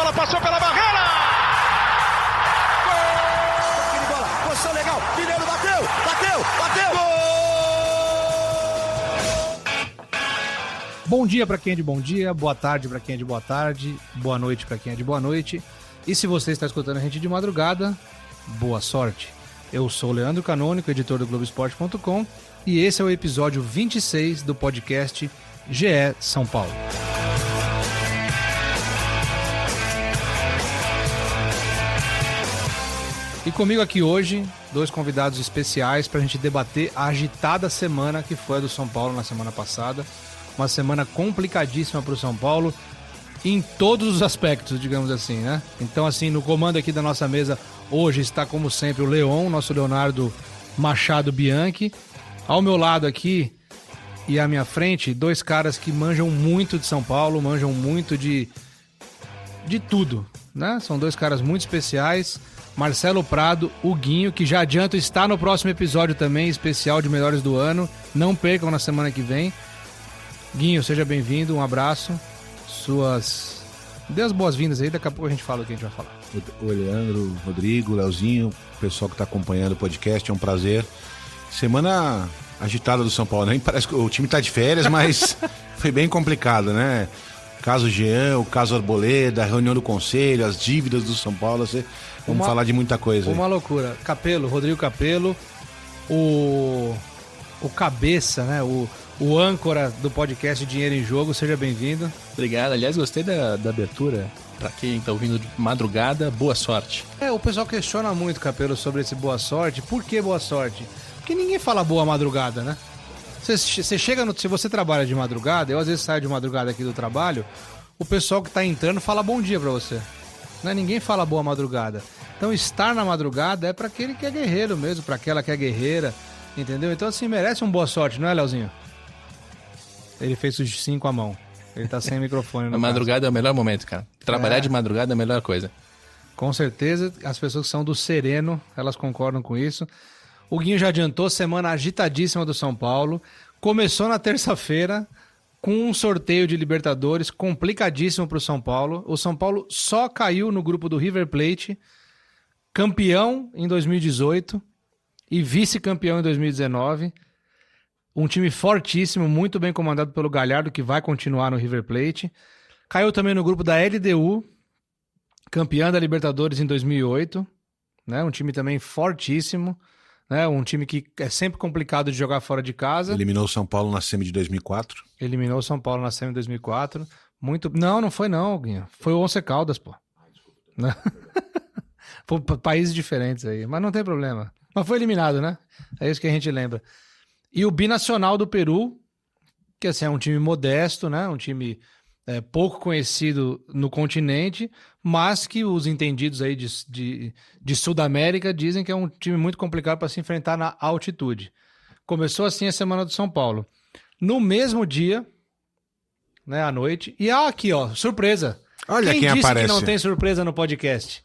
bola passou pela barreira! Gol! De bola, posição legal, Mineiro bateu! Gol! Bom dia para quem é de bom dia, boa tarde para quem é de boa tarde, boa noite para quem é de boa noite. E se você está escutando a gente de madrugada, boa sorte. Eu sou o Leandro Canônico, editor do Globoesporte.com, e esse é o episódio 26 do podcast GE São Paulo. E comigo aqui hoje, dois convidados especiais para a gente debater a agitada semana que foi a do São Paulo na semana passada. Uma semana complicadíssima para o São Paulo em todos os aspectos, digamos assim, né? Então, assim, no comando aqui da nossa mesa hoje está, como sempre, o Leon, nosso Leonardo Machado Bianchi. Ao meu lado aqui e à minha frente, dois caras que manjam muito de São Paulo, manjam muito de tudo, né? São dois caras muito especiais. Marcelo Prado, o Guinho, que já adianto está no próximo episódio também, especial de Melhores do Ano. Não percam na semana que vem. Guinho, seja bem-vindo, um abraço. Dê as boas-vindas aí, daqui a pouco a gente fala o que a gente vai falar. O Leandro, Rodrigo, Leozinho, o pessoal que está acompanhando o podcast, é um prazer. Semana agitada do São Paulo, nem parece que o time está de férias, mas foi bem complicado, né? Caso Jean, o caso Arboleda, a reunião do conselho, as dívidas do São Paulo, vamos falar de muita coisa. Uma loucura. Capello, Rodrigo Capello, o cabeça, né? O âncora do podcast Dinheiro em Jogo, seja bem-vindo. Obrigado, aliás, gostei da abertura. Pra quem tá ouvindo de madrugada, boa sorte. O pessoal questiona muito, Capello, sobre esse boa sorte. Por que boa sorte? Porque ninguém fala boa madrugada, né? Você chega se você trabalha de madrugada, eu às vezes saio de madrugada aqui do trabalho, o pessoal que tá entrando fala bom dia pra você. Né? Ninguém fala boa madrugada. Então estar na madrugada é pra aquele que é guerreiro mesmo, pra aquela que é guerreira, entendeu? Então assim, merece um boa sorte, não é, Leozinho? Ele fez os 5 à mão. Ele tá sem microfone. A madrugada é o melhor momento, cara. Trabalhar de madrugada é a melhor coisa. Com certeza, as pessoas que são do sereno, elas concordam com isso. O Guinho já adiantou, semana agitadíssima do São Paulo. Começou na terça-feira com um sorteio de Libertadores complicadíssimo pro São Paulo. O São Paulo só caiu no grupo do River Plate, campeão em 2018 e vice-campeão em 2019. Um time fortíssimo, muito bem comandado pelo Galhardo, que vai continuar no River Plate. Caiu também no grupo da LDU, campeã da Libertadores em 2008. Né? Um time também fortíssimo. Né? Um time que é sempre complicado de jogar fora de casa. Eliminou o São Paulo na semi de 2004. Eliminou o São Paulo na semi de 2004. Muito... Não foi não, Guinha. Foi o Once Caldas, pô. Foi países diferentes aí, mas não tem problema. Mas foi eliminado, né? É isso que a gente lembra. E o Binacional do Peru, que assim, é um time modesto, né? Um time pouco conhecido no continente, mas que os entendidos aí de Sudamérica dizem que é um time muito complicado para se enfrentar na altitude. Começou assim a semana do São Paulo. No mesmo dia, né, à noite, e aqui, ó, surpresa. Olha quem disse aparece. Que não tem surpresa no podcast?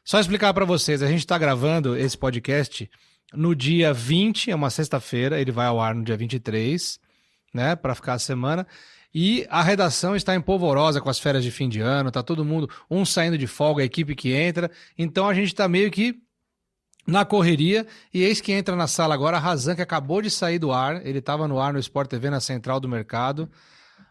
Só explicar para vocês, a gente está gravando esse podcast no dia 20, é uma sexta-feira, ele vai ao ar no dia 23, né, para ficar a semana, e a redação está em polvorosa com as férias de fim de ano, tá todo mundo, um saindo de folga, a equipe que entra, então a gente tá meio que na correria, e eis que entra na sala agora Razan, que acabou de sair do ar, ele estava no ar no Sport TV, na Central do Mercado.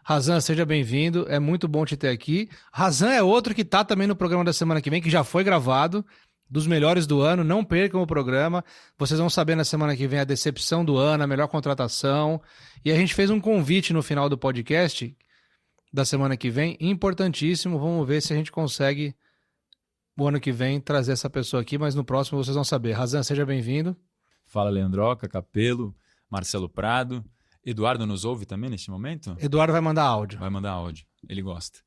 Razan, seja bem-vindo, é muito bom te ter aqui. Razan é outro que tá também no programa da semana que vem, que já foi gravado, dos melhores do ano, não percam o programa, vocês vão saber na semana que vem a decepção do ano, a melhor contratação, e a gente fez um convite no final do podcast da semana que vem, importantíssimo, vamos ver se a gente consegue o ano que vem trazer essa pessoa aqui, mas no próximo vocês vão saber. Razan, seja bem-vindo. Fala, Leandroca, Capello, Marcelo Prado. Eduardo nos ouve também neste momento? Eduardo vai mandar áudio. Vai mandar áudio, ele gosta.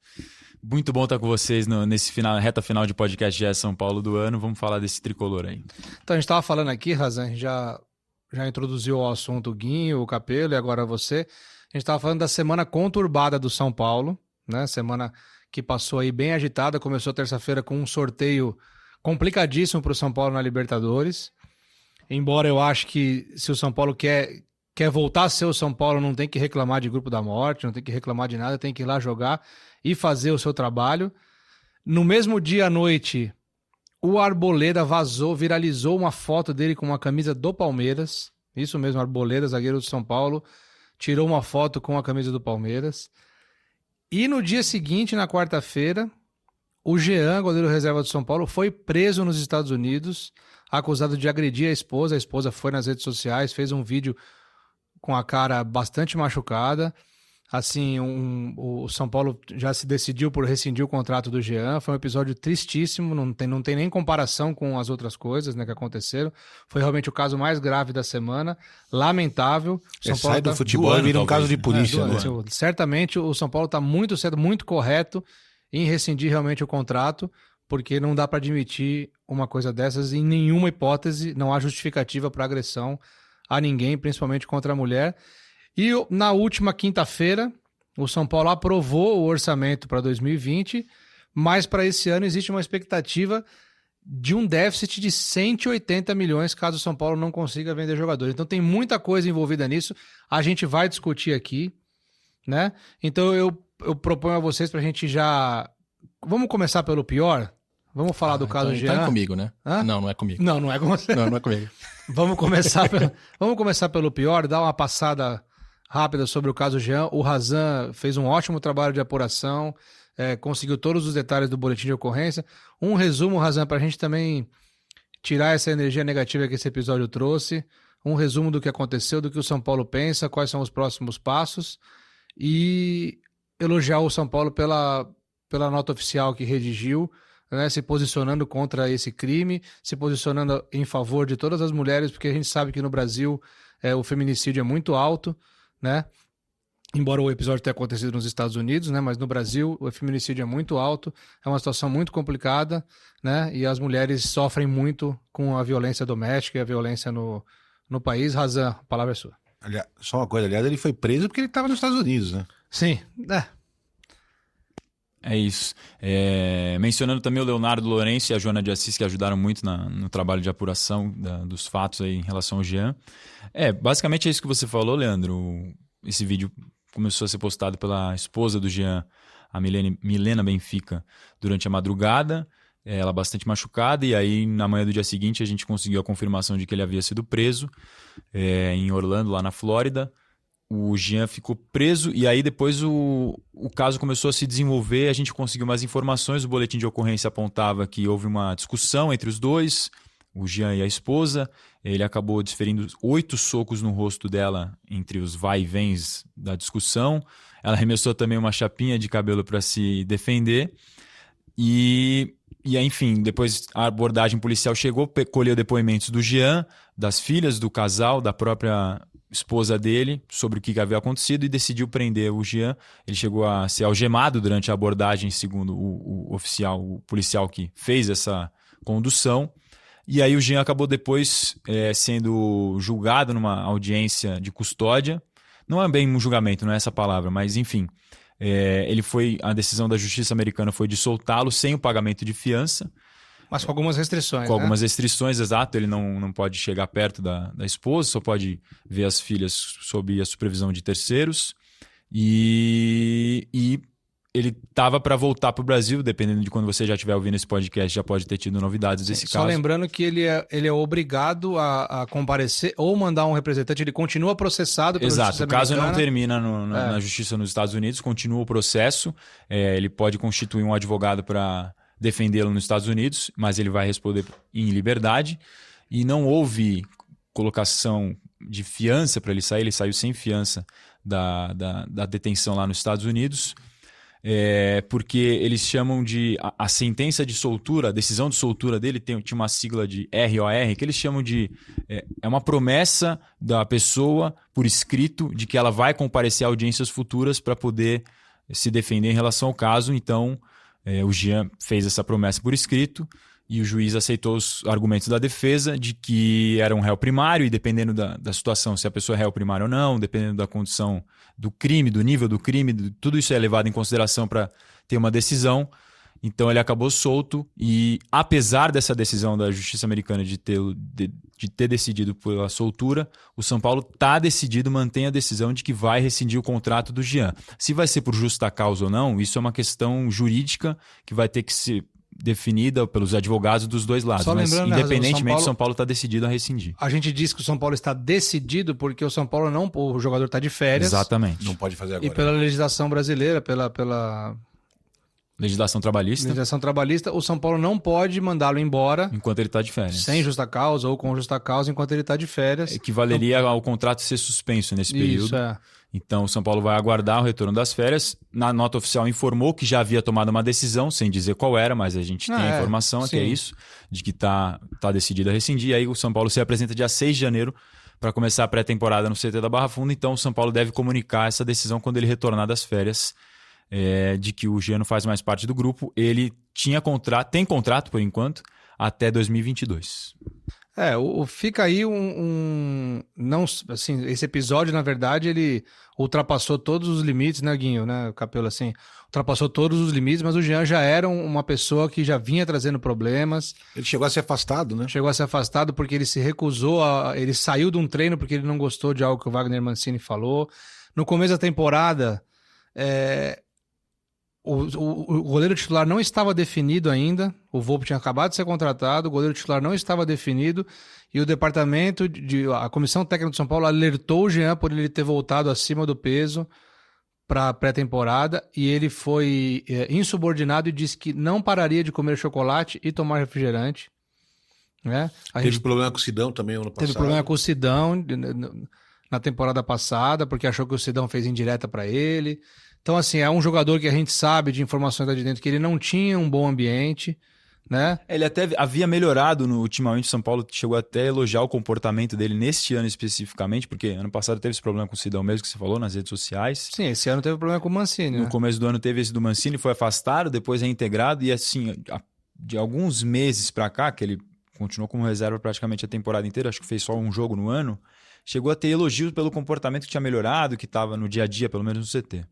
Muito bom estar com vocês nesse reta final de podcast GE São Paulo do ano. Vamos falar desse tricolor aí. Então, a gente estava falando aqui, Razan, a gente já introduziu o assunto o Guinho, o Capello e agora você. A gente estava falando da semana conturbada do São Paulo, né? Semana que passou aí bem agitada, começou terça-feira com um sorteio complicadíssimo para o São Paulo na Libertadores. Embora eu acho que se o São Paulo quer voltar a ser o São Paulo, não tem que reclamar de grupo da morte, não tem que reclamar de nada, tem que ir lá jogar e fazer o seu trabalho. No mesmo dia à noite, o Arboleda viralizou uma foto dele com uma camisa do Palmeiras. Isso mesmo, Arboleda, zagueiro do São Paulo, tirou uma foto com a camisa do Palmeiras. E no dia seguinte, na quarta-feira, o Jean, goleiro reserva do São Paulo, foi preso nos Estados Unidos, acusado de agredir a esposa. A esposa foi nas redes sociais, fez um vídeo com a cara bastante machucada. Assim, o São Paulo já se decidiu por rescindir o contrato do Jean. Foi um episódio tristíssimo, não tem nem comparação com as outras coisas, né, que aconteceram. Foi realmente o caso mais grave da semana. Lamentável. Sai do futebol e vira um caso de polícia. Né? Certamente o São Paulo está muito certo, muito correto em rescindir realmente o contrato, porque não dá para admitir uma coisa dessas em nenhuma hipótese. Não há justificativa para agressão a ninguém, principalmente contra a mulher. E na última quinta-feira, o São Paulo aprovou o orçamento para 2020, mas para esse ano existe uma expectativa de um déficit de 180 milhões caso o São Paulo não consiga vender jogadores. Então tem muita coisa envolvida nisso, a gente vai discutir aqui, né? Então eu proponho a vocês para a gente já... Vamos começar pelo pior? Vamos falar do caso Jean? Então é comigo, né? Hã? Não é comigo. Não é com você. Não é comigo. Vamos começar pelo pior, dar uma passada rápida sobre o caso Jean. O Razan fez um ótimo trabalho de apuração, conseguiu todos os detalhes do boletim de ocorrência. Um resumo, Razan, para a gente também tirar essa energia negativa que esse episódio trouxe. Um resumo do que aconteceu, do que o São Paulo pensa, quais são os próximos passos. E elogiar o São Paulo pela nota oficial que redigiu, né, se posicionando contra esse crime, se posicionando em favor de todas as mulheres, porque a gente sabe que no Brasil o feminicídio é muito alto, né? Embora o episódio tenha acontecido nos Estados Unidos, né? Mas no Brasil o feminicídio é muito alto, é uma situação muito complicada, né? E as mulheres sofrem muito com a violência doméstica e a violência no país. Razan, a palavra é sua. Aliás, só uma coisa, ele foi preso porque ele estava nos Estados Unidos, né? Sim, É isso. Mencionando também o Leonardo Lourenço e a Joana de Assis, que ajudaram muito no trabalho de apuração dos fatos aí em relação ao Jean. Basicamente é isso que você falou, Leandro. Esse vídeo começou a ser postado pela esposa do Jean, a Milena Benfica, durante a madrugada. Ela bastante machucada, e aí na manhã do dia seguinte a gente conseguiu a confirmação de que ele havia sido preso em Orlando, lá na Flórida. O Jean ficou preso e aí depois o caso começou a se desenvolver, a gente conseguiu mais informações, o boletim de ocorrência apontava que houve uma discussão entre os dois, o Jean e a esposa, ele acabou desferindo 8 socos no rosto dela entre os vai e vens da discussão, ela arremessou também uma chapinha de cabelo para se defender e enfim, depois a abordagem policial chegou, colheu depoimentos do Jean, das filhas do casal, da própria esposa dele, sobre o que havia acontecido e decidiu prender o Jean. Ele chegou a ser algemado durante a abordagem, segundo o policial que fez essa condução. E aí o Jean acabou depois sendo julgado numa audiência de custódia. Não é bem um julgamento, não é essa palavra, mas enfim. A decisão da justiça americana foi de soltá-lo sem o pagamento de fiança. Mas com algumas restrições, Com algumas restrições, exato. Ele não pode chegar perto da esposa, só pode ver as filhas sob a supervisão de terceiros. E ele estava para voltar para o Brasil, dependendo de quando você já estiver ouvindo esse podcast, já pode ter tido novidades desse caso. Só lembrando que ele é obrigado a comparecer ou mandar um representante, ele continua processado pela Exato, justiça o caso americana. não termina na justiça nos Estados Unidos, continua o processo, ele pode constituir um advogado para defendê-lo nos Estados Unidos, mas ele vai responder em liberdade e não houve colocação de fiança para ele saiu sem fiança da detenção lá nos Estados Unidos, porque eles chamam de a sentença de soltura, a decisão de soltura dele tinha uma sigla de ROR, que eles chamam de uma promessa da pessoa por escrito de que ela vai comparecer a audiências futuras para poder se defender em relação ao caso. Então o Jean fez essa promessa por escrito e o juiz aceitou os argumentos da defesa de que era um réu primário e dependendo da situação, se a pessoa é réu primário ou não, dependendo da condição do crime, do nível do crime, tudo isso é levado em consideração para ter uma decisão. Então ele acabou solto e, apesar dessa decisão da Justiça Americana de ter decidido pela soltura, o São Paulo está decidido, mantém a decisão de que vai rescindir o contrato do Jean. Se vai ser por justa causa ou não, isso é uma questão jurídica que vai ter que ser definida pelos advogados dos dois lados. Só Mas, lembrando, né, independentemente, o São Paulo está decidido a rescindir. A gente diz que o São Paulo está decidido porque o São Paulo não... O jogador está de férias. Exatamente. Não pode fazer agora. E pela legislação brasileira, pela Legislação trabalhista, legislação trabalhista, o São Paulo não pode mandá-lo embora enquanto ele está de férias. sem justa causa ou com justa causa enquanto ele está de férias. Equivaleria ao contrato ser suspenso nesse período. Isso, é. Então, o São Paulo vai aguardar o retorno das férias. Na nota oficial informou que já havia tomado uma decisão, sem dizer qual era, mas a gente tem a informação, que é isso, de que tá decidido a rescindir. Aí o São Paulo se apresenta dia 6 de janeiro para começar a pré-temporada no CT da Barra Funda. Então, o São Paulo deve comunicar essa decisão quando ele retornar das férias, de que o Jean não faz mais parte do grupo. Ele tem contrato, por enquanto, até 2022. Fica aí não, assim, esse episódio, na verdade, ele ultrapassou todos os limites, né, Guinho, né, Capello, assim, ultrapassou todos os limites, mas o Jean já era uma pessoa que já vinha trazendo problemas. Ele chegou a ser afastado, né? Chegou a ser afastado porque ele se recusou, ele saiu de um treino porque ele não gostou de algo que o Wagner Mancini falou. No começo da temporada, o goleiro titular não estava definido ainda, o Volpi tinha acabado de ser contratado, o goleiro titular não estava definido e o departamento, a Comissão Técnica do São Paulo alertou o Jean por ele ter voltado acima do peso para a pré-temporada e ele foi insubordinado e disse que não pararia de comer chocolate e tomar refrigerante. Né? Teve problema com o Sidão também ano passado. Teve problema com o Sidão na temporada passada, porque achou que o Sidão fez indireta para ele. Então, assim, é um jogador que a gente sabe de informações lá de dentro que ele não tinha um bom ambiente, né? Ele até havia melhorado ultimamente, o São Paulo chegou até a elogiar o comportamento dele neste ano especificamente, porque ano passado teve esse problema com o Sidão mesmo, que você falou, nas redes sociais. Sim, esse ano teve problema com o Mancini, No começo do ano teve esse do Mancini, foi afastado, depois reintegrado, e assim, de alguns meses pra cá, que ele continuou como reserva praticamente a temporada inteira, acho que fez só um jogo no ano, chegou a ter elogios pelo comportamento que tinha melhorado, que estava no dia a dia, pelo menos no CT.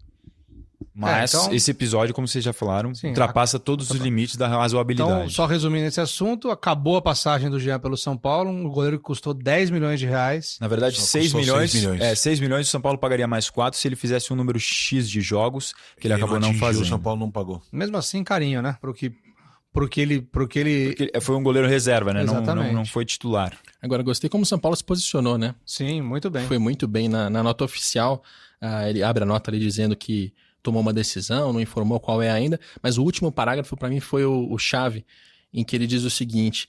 Mas então, esse episódio, como vocês já falaram, ultrapassa todos os limites da razoabilidade. Então, só resumindo esse assunto, acabou a passagem do Jean pelo São Paulo, um goleiro que custou 10 milhões de reais. Na verdade, 6 milhões. 6 milhões, o São Paulo pagaria mais 4 se ele fizesse um número X de jogos, que ele acabou não fazendo. O São Paulo não pagou. Mesmo assim, carinho, né? Porque foi um goleiro reserva, né? Não foi titular. Agora, gostei como o São Paulo se posicionou, né? Sim, muito bem. Foi muito bem na nota oficial. Ele abre a nota ali dizendo que tomou uma decisão, não informou qual é ainda, mas o último parágrafo para mim foi o chave, em que ele diz o seguinte,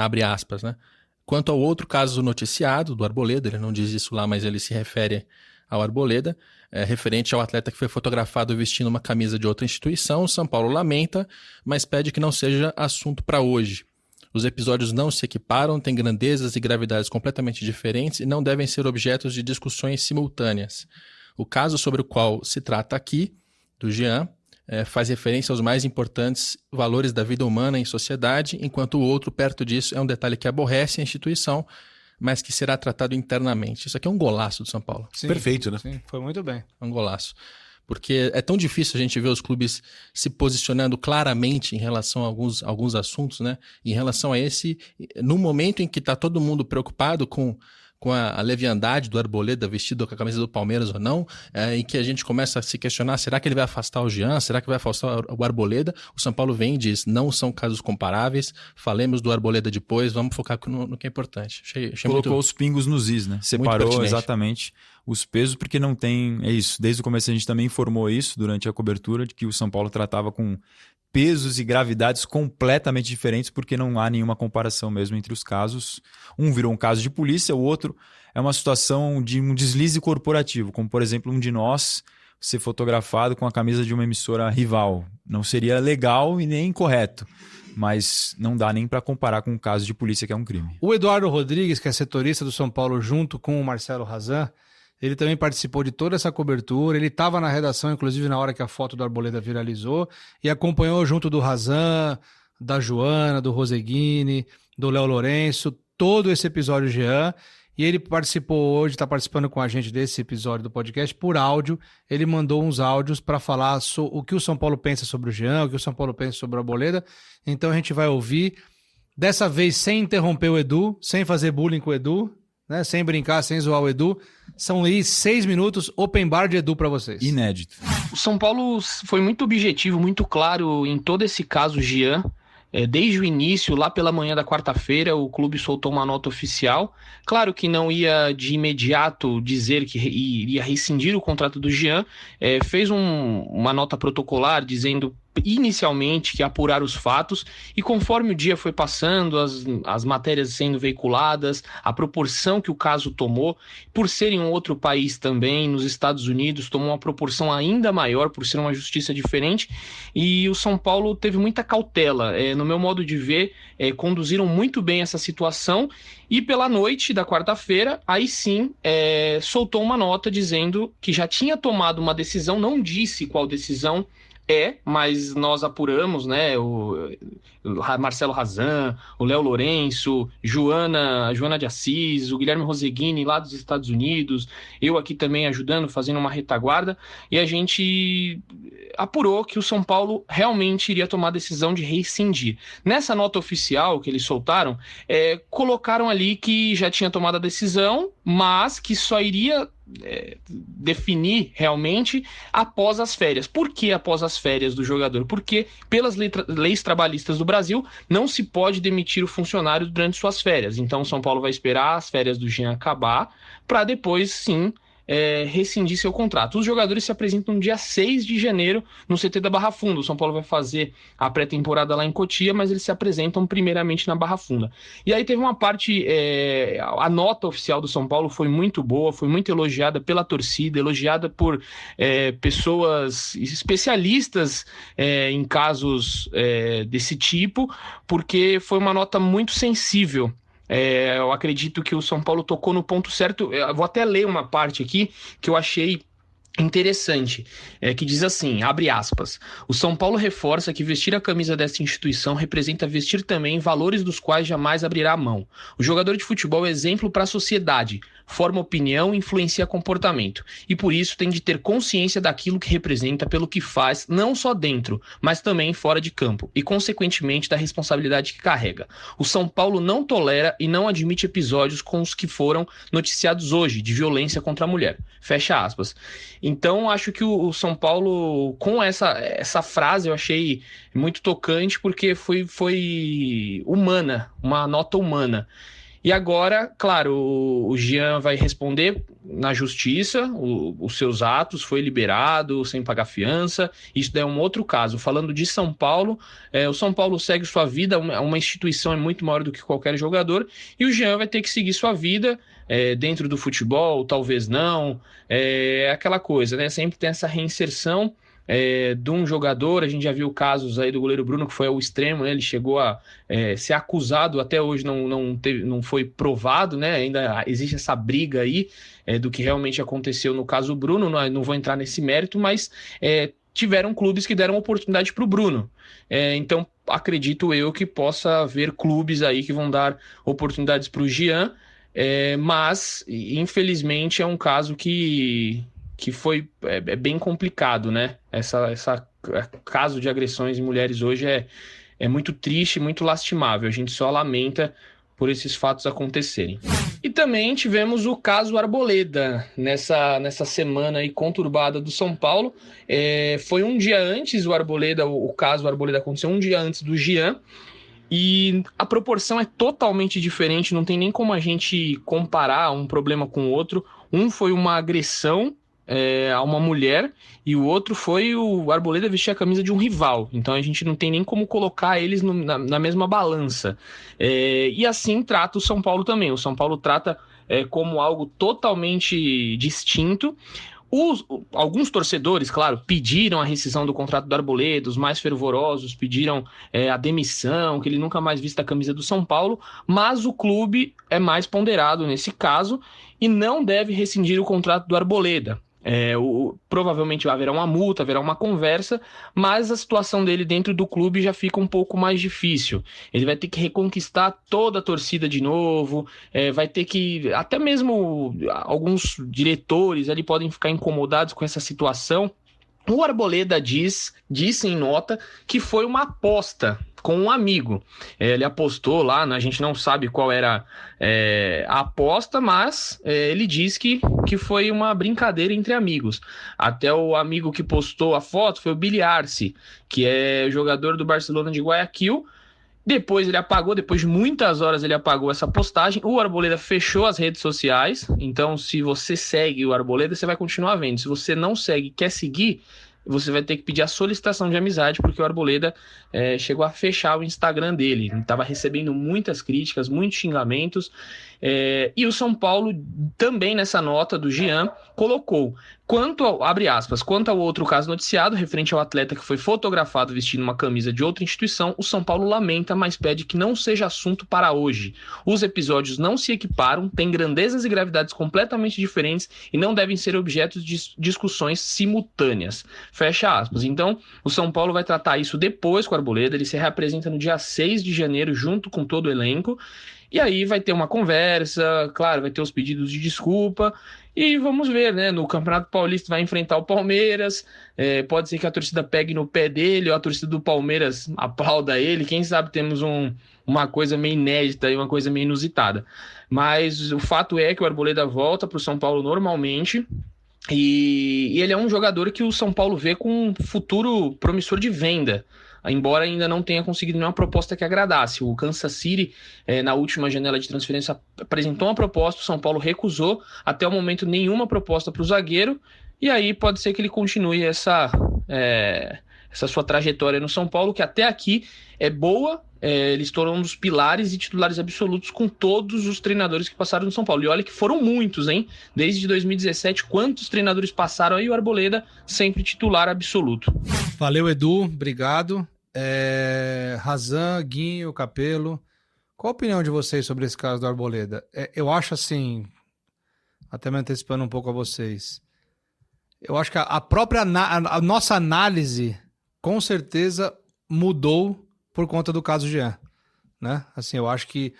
abre aspas, né? Quanto ao outro caso noticiado, do Arboleda, ele não diz isso lá, mas ele se refere ao Arboleda, referente ao atleta que foi fotografado vestindo uma camisa de outra instituição, o São Paulo lamenta, mas pede que não seja assunto para hoje. Os episódios não se equiparam, têm grandezas e gravidades completamente diferentes e não devem ser objetos de discussões simultâneas. O caso sobre o qual se trata aqui, do Jean, faz referência aos mais importantes valores da vida humana em sociedade, enquanto o outro, perto disso, é um detalhe que aborrece a instituição, mas que será tratado internamente. Isso aqui é um golaço do São Paulo. Sim, perfeito, né? Sim, foi muito bem. É um golaço. Porque é tão difícil a gente ver os clubes se posicionando claramente em relação a alguns assuntos, né? Em relação a esse, no momento em que está todo mundo preocupado com a leviandade do Arboleda vestido com a camisa do Palmeiras ou não, em que a gente começa a se questionar, será que ele vai afastar o Jean? Será que vai afastar o Arboleda? O São Paulo vem e diz, não são casos comparáveis, falemos do Arboleda depois, vamos focar no que é importante. Achei colocou os pingos nos is, né? Separou exatamente os pesos, porque não tem... É isso, desde o começo a gente também informou isso durante a cobertura, de que o São Paulo tratava com pesos e gravidades completamente diferentes, porque não há nenhuma comparação mesmo entre os casos. Um virou um caso de polícia, o outro é uma situação de um deslize corporativo, como por exemplo um de nós ser fotografado com a camisa de uma emissora rival. Não seria legal e nem correto, mas não dá nem para comparar com um caso de polícia que é um crime. O Eduardo Rodrigues, que é setorista do São Paulo junto com o Marcelo Razan, ele também participou de toda essa cobertura, ele estava na redação, inclusive na hora que a foto do Arboleda viralizou, e acompanhou junto do Razan, da Joana, do Roseguini, do Léo Lourenço, todo esse episódio Jean, E ele participou hoje, está participando com a gente desse episódio do podcast por áudio. Ele mandou uns áudios para falar o que o São Paulo pensa sobre o Jean, o que o São Paulo pensa sobre o Arboleda. Então a gente vai ouvir, dessa vez sem interromper o Edu, sem fazer bullying com o Edu, né? Sem brincar, sem zoar o Edu. São aí 6 minutos, open bar de Edu para vocês. Inédito. O São Paulo foi muito objetivo, muito claro em todo esse caso, Jean. Desde o início, lá pela manhã da quarta-feira, o clube soltou uma nota oficial. Claro que não ia de imediato dizer que iria rescindir o contrato do Jean. Fez uma nota protocolar dizendo inicialmente que apurar os fatos, e conforme o dia foi passando, as matérias sendo veiculadas, a proporção que o caso tomou, por ser em um outro país também, nos Estados Unidos, tomou uma proporção ainda maior, por ser uma justiça diferente, e o São Paulo teve muita cautela. No meu modo de ver, conduziram muito bem essa situação, e pela noite da quarta-feira, aí sim, soltou uma nota dizendo que já tinha tomado uma decisão, não disse qual decisão mas nós apuramos, né, o Marcelo Razan, o Léo Lourenço, Joana de Assis, o Guilherme Roseguini lá dos Estados Unidos, eu aqui também ajudando, fazendo uma retaguarda, e a gente apurou que o São Paulo realmente iria tomar a decisão de rescindir. Nessa nota oficial que eles soltaram, colocaram ali que já tinha tomado a decisão, mas que só iria definir realmente após as férias. Por que após as férias do jogador? Porque pelas leis trabalhistas do Brasil não se pode demitir o funcionário durante suas férias. Então o São Paulo vai esperar as férias do Jean acabar para depois sim rescindir seu contrato. Os jogadores se apresentam no dia 6 de janeiro no CT da Barra Funda. O São Paulo vai fazer a pré-temporada lá em Cotia, mas eles se apresentam primeiramente na Barra Funda. E aí teve uma parte, a nota oficial do São Paulo foi muito boa, foi muito elogiada pela torcida, elogiada por pessoas especialistas em casos desse tipo, porque foi uma nota muito sensível. Eu acredito que o São Paulo tocou no ponto certo. Eu vou até ler uma parte aqui que eu achei interessante, que diz assim, abre aspas: o São Paulo reforça que vestir a camisa desta instituição representa vestir também valores dos quais jamais abrirá a mão. O jogador de futebol é exemplo para a sociedade, forma opinião e influencia comportamento, e por isso tem de ter consciência daquilo que representa pelo que faz, não só dentro, mas também fora de campo, e consequentemente da responsabilidade que carrega. O São Paulo não tolera e não admite episódios com os que foram noticiados hoje, de violência contra a mulher. Fecha aspas. Então, acho que o São Paulo, com essa frase, eu achei muito tocante, porque foi humana, uma nota humana. E agora, claro, o Jean vai responder na justiça, os seus atos, foi liberado sem pagar fiança, isso daí é um outro caso. Falando de São Paulo, o São Paulo segue sua vida, uma instituição é muito maior do que qualquer jogador, e o Jean vai ter que seguir sua vida, dentro do futebol, talvez não, aquela coisa, né? Sempre tem essa reinserção de um jogador. A gente já viu casos aí do goleiro Bruno, que foi ao extremo, né? Ele chegou a ser acusado, até hoje não foi provado, né? Ainda existe essa briga aí do que realmente aconteceu no caso Bruno. Não vou entrar nesse mérito, mas tiveram clubes que deram oportunidade para o Bruno. Então acredito eu que possa haver clubes aí que vão dar oportunidades para o Jean, mas infelizmente é um caso que foi bem complicado, né? Essa caso de agressões em mulheres hoje é muito triste, muito lastimável. A gente só lamenta por esses fatos acontecerem. E também tivemos o caso Arboleda nessa semana aí conturbada do São Paulo. Foi um dia antes o caso Arboleda aconteceu um dia antes do Jean. E a proporção é totalmente diferente, não tem nem como a gente comparar um problema com o outro. Um foi uma agressão a uma mulher, e o outro foi o Arboleda vestir a camisa de um rival. Então a gente não tem nem como colocar eles na mesma balança. E assim trata o São Paulo também. O São Paulo trata como algo totalmente distinto. Alguns torcedores, claro, pediram a rescisão do contrato do Arboleda, os mais fervorosos pediram a demissão, que ele nunca mais vista a camisa do São Paulo, mas o clube é mais ponderado nesse caso e não deve rescindir o contrato do Arboleda. Provavelmente haverá uma multa, haverá uma conversa, mas a situação dele dentro do clube já fica um pouco mais difícil. Ele vai ter que reconquistar toda a torcida de novo, vai ter que... Até mesmo alguns diretores ali podem ficar incomodados com essa situação. O Arboleda disse em nota que foi uma aposta com um amigo. Ele apostou lá, a gente não sabe qual era a aposta, mas ele diz que foi uma brincadeira entre amigos. Até o amigo que postou a foto foi o Billy Arce, que é jogador do Barcelona de Guayaquil. Depois ele apagou, depois de muitas horas ele apagou essa postagem. O Arboleda fechou as redes sociais, então se você segue o Arboleda, você vai continuar vendo. Se você não segue e quer seguir, você vai ter que pedir a solicitação de amizade, porque o Arboleda chegou a fechar o Instagram dele. Ele estava recebendo muitas críticas, muitos xingamentos. E o São Paulo também nessa nota do Jean colocou, abre aspas, quanto ao outro caso noticiado, referente ao atleta que foi fotografado vestindo uma camisa de outra instituição, o São Paulo lamenta, mas pede que não seja assunto para hoje. Os episódios não se equiparam, têm grandezas e gravidades completamente diferentes e não devem ser objetos de discussões simultâneas. Fecha aspas. Então, o São Paulo vai tratar isso depois com o Arboleda, ele se reapresenta no dia 6 de janeiro junto com todo o elenco, e aí vai ter uma conversa, claro, vai ter os pedidos de desculpa, e vamos ver, né? No Campeonato Paulista vai enfrentar o Palmeiras, pode ser que a torcida pegue no pé dele, ou a torcida do Palmeiras aplauda ele, quem sabe temos uma coisa meio inédita e uma coisa meio inusitada. Mas o fato é que o Arboleda volta para o São Paulo normalmente, e ele é um jogador que o São Paulo vê com um futuro promissor de venda, embora ainda não tenha conseguido nenhuma proposta que agradasse. O Kansas City, na última janela de transferência, apresentou uma proposta, o São Paulo recusou, até o momento nenhuma proposta para o zagueiro, e aí pode ser que ele continue essa sua trajetória no São Paulo, que até aqui é boa. Ele se tornou um dos pilares e titulares absolutos com todos os treinadores que passaram no São Paulo. E olha que foram muitos, hein? Desde 2017, quantos treinadores passaram aí? O Arboleda sempre titular absoluto. Valeu, Edu. Obrigado. Razan, Guinho, Capelo, qual a opinião de vocês sobre esse caso do Arboleda? Eu acho assim, até me antecipando um pouco a vocês, eu acho que a nossa análise com certeza mudou por conta do caso Jean, né? Assim, eu acho que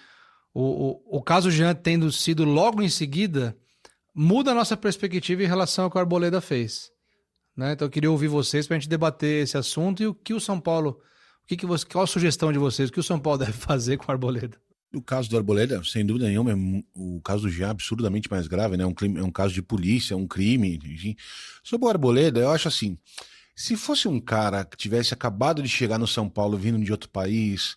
o caso Jean tendo sido logo em seguida muda a nossa perspectiva em relação ao que o Arboleda fez, né? Então eu queria ouvir vocês para a gente debater esse assunto e o que o São Paulo, qual a sugestão de vocês, o que o São Paulo deve fazer com o Arboleda? O caso do Arboleda, sem dúvida nenhuma, o caso do Jean é absurdamente mais grave, né? É um caso de polícia, é um crime. Enfim. Sobre o Arboleda, eu acho assim, se fosse um cara que tivesse acabado de chegar no São Paulo vindo de outro país,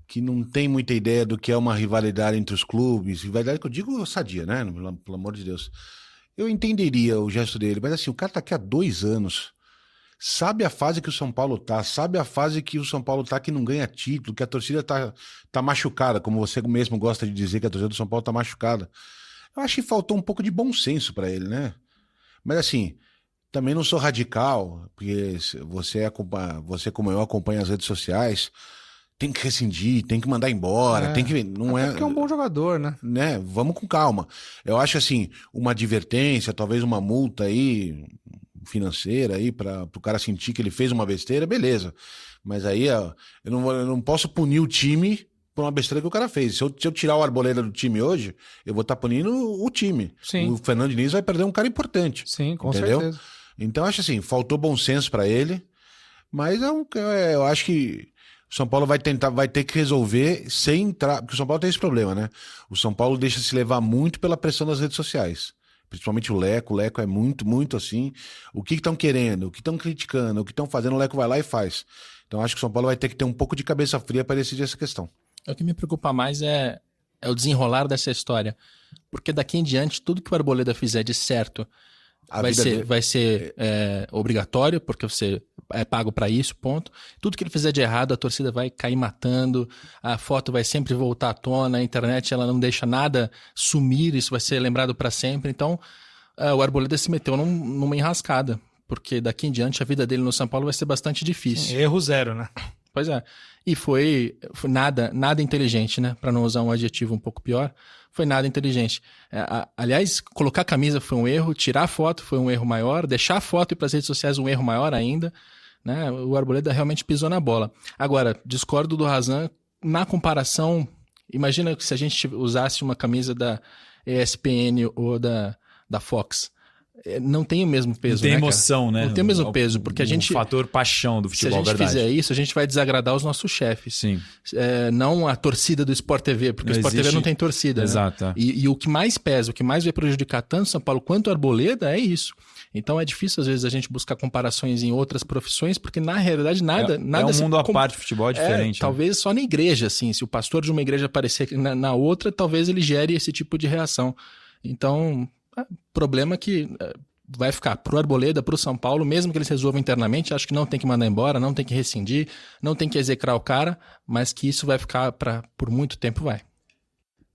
que não tem muita ideia do que é uma rivalidade entre os clubes, rivalidade que eu digo sadia, né? Pelo amor de Deus. Eu entenderia o gesto dele, mas assim, o cara tá aqui há 2 anos, sabe a fase que o São Paulo tá, sabe a fase que o São Paulo tá que não ganha título, que a torcida tá machucada, como você mesmo gosta de dizer que a torcida do São Paulo tá machucada. Eu acho que faltou um pouco de bom senso pra ele, né? Mas assim, também não sou radical, porque você como eu acompanha as redes sociais, tem que rescindir, tem que mandar embora, tem que... Não é, porque é um bom jogador, né? Vamos com calma. Eu acho assim, uma advertência, talvez uma multa aí financeira aí para o cara sentir que ele fez uma besteira, beleza. Mas aí eu não posso punir o time por uma besteira que o cara fez. Se eu tirar o Arboleda do time hoje, eu vou estar punindo o time. Sim. O Fernando Diniz vai perder um cara importante. Sim, com entendeu? certeza. Então, acho assim, faltou bom senso para ele, mas eu acho que o São Paulo vai ter que resolver sem entrar, porque o São Paulo tem esse problema, né? O São Paulo deixa se levar muito pela pressão das redes sociais, principalmente o Leco é muito, muito assim, o que estão querendo, o que estão criticando, o que estão fazendo, o Leco vai lá e faz. Então, acho que o São Paulo vai ter que ter um pouco de cabeça fria para decidir essa questão. O que me preocupa mais é o desenrolar dessa história, porque daqui em diante, tudo que o Arboleda fizer de certo vai ser obrigatório, porque você é pago para isso, ponto. Tudo que ele fizer de errado, a torcida vai cair matando, a foto vai sempre voltar à tona, a internet ela não deixa nada sumir, isso vai ser lembrado para sempre. Então, o Arboleda se meteu numa enrascada, porque daqui em diante a vida dele no São Paulo vai ser bastante difícil. Sim, erro zero, né? Pois é. E foi nada inteligente, né? Para não usar um adjetivo um pouco pior, foi nada inteligente. Aliás, colocar a camisa foi um erro, tirar a foto foi um erro maior, deixar a foto e ir para as redes sociais um erro maior ainda, né? O Arboleda realmente pisou na bola. Agora, discordo do Razan na comparação. Imagina que se a gente usasse uma camisa da ESPN ou da Fox. Não tem o mesmo peso, não tem né, emoção, cara? né? Não tem o mesmo peso, porque a gente... O fator paixão do futebol, se a gente verdade. fizer isso, a gente vai desagradar os nossos chefes. Sim. Não a torcida do Sport TV, porque Não o Sport TV existe- não tem torcida. Exato, Né? é. E o que mais pesa, o que mais vai prejudicar tanto São Paulo quanto o Arboleda é isso. Então é difícil, às vezes, a gente buscar comparações em outras profissões, porque na realidade nada É um se mundo à parte, futebol é diferente. né? Talvez só na igreja, assim. Se o pastor de uma igreja aparecer na outra, talvez ele gere esse tipo de reação. Então, problema que vai ficar pro Arboleda, pro São Paulo, mesmo que eles resolvam internamente, acho que não tem que mandar embora, não tem que rescindir, não tem que execrar o cara, mas que isso vai ficar por muito tempo, vai.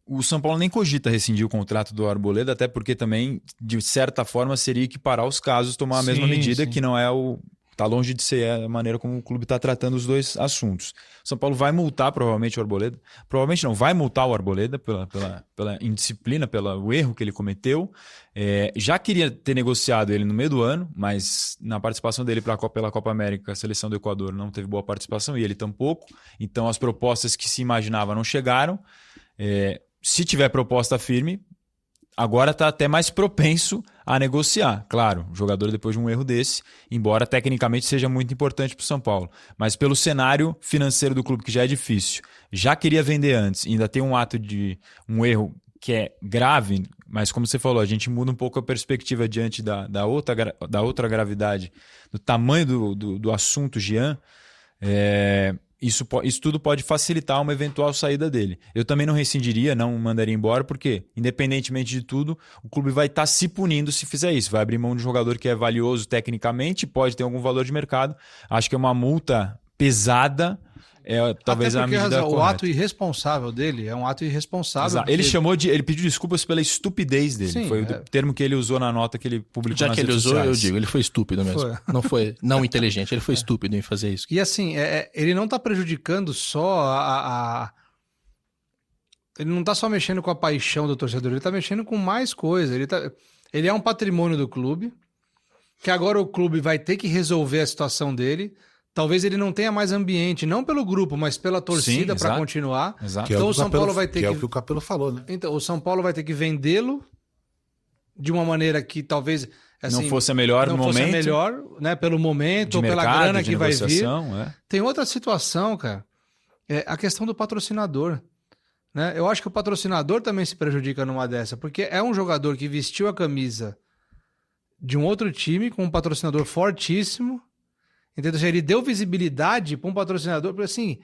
O São Paulo nem cogita rescindir o contrato do Arboleda, até porque também, de certa forma, seria equiparar os casos, tomar a mesma Sim, medida, sim. que não é o... Tá longe de ser a maneira como o clube está tratando os dois assuntos. O São Paulo vai multar provavelmente o Arboleda. Provavelmente não, vai multar o Arboleda pela indisciplina, pelo erro que ele cometeu. Já queria ter negociado ele no meio do ano, mas na participação dele pela Copa América, a seleção do Equador não teve boa participação e ele tampouco. Então as propostas que se imaginava não chegaram. Se tiver proposta firme, agora está até mais propenso a negociar. Claro, o jogador depois de um erro desse, embora tecnicamente seja muito importante para o São Paulo. Mas pelo cenário financeiro do clube, que já é difícil, já queria vender antes, ainda tem um erro que é grave, mas como você falou, a gente muda um pouco a perspectiva diante da outra gravidade, do tamanho do assunto Jean. Isso tudo pode facilitar uma eventual saída dele. Eu também não rescindiria, não mandaria embora, porque, independentemente de tudo, o clube vai estar se punindo se fizer isso. Vai abrir mão de um jogador que é valioso tecnicamente, pode ter algum valor de mercado. Acho que é uma multa pesada, talvez Até a porque, medida o correta. ato irresponsável dele é um ato irresponsável. Exato. Ele pediu desculpas pela estupidez dele. Sim, Foi o termo que ele usou na nota que ele publicou Já nas que ele redes usou, sociais. eu digo, ele foi estúpido mesmo. Não foi não inteligente, ele foi estúpido em fazer isso. E assim, ele não tá prejudicando só ele não tá só mexendo com a paixão do torcedor, ele tá mexendo com mais coisa. Ele é um patrimônio do clube, que agora o clube vai ter que resolver a situação dele. Talvez ele não tenha mais ambiente, não pelo grupo, mas pela torcida para exato. continuar. Exato. Então o São Paulo vai ter que... que... é o que o Capello falou, né? Então, o São Paulo vai ter que vendê-lo de uma maneira que talvez assim, não fosse a melhor não no fosse momento. a melhor, né, pelo momento, De ou pela mercado, grana de que vai vir. negociação, Tem outra situação, cara. É a questão do patrocinador. Né? Eu acho que o patrocinador também se prejudica numa dessa, porque é um jogador que vestiu a camisa de um outro time com um patrocinador fortíssimo. Entendeu? Ele deu visibilidade para um patrocinador, porque assim,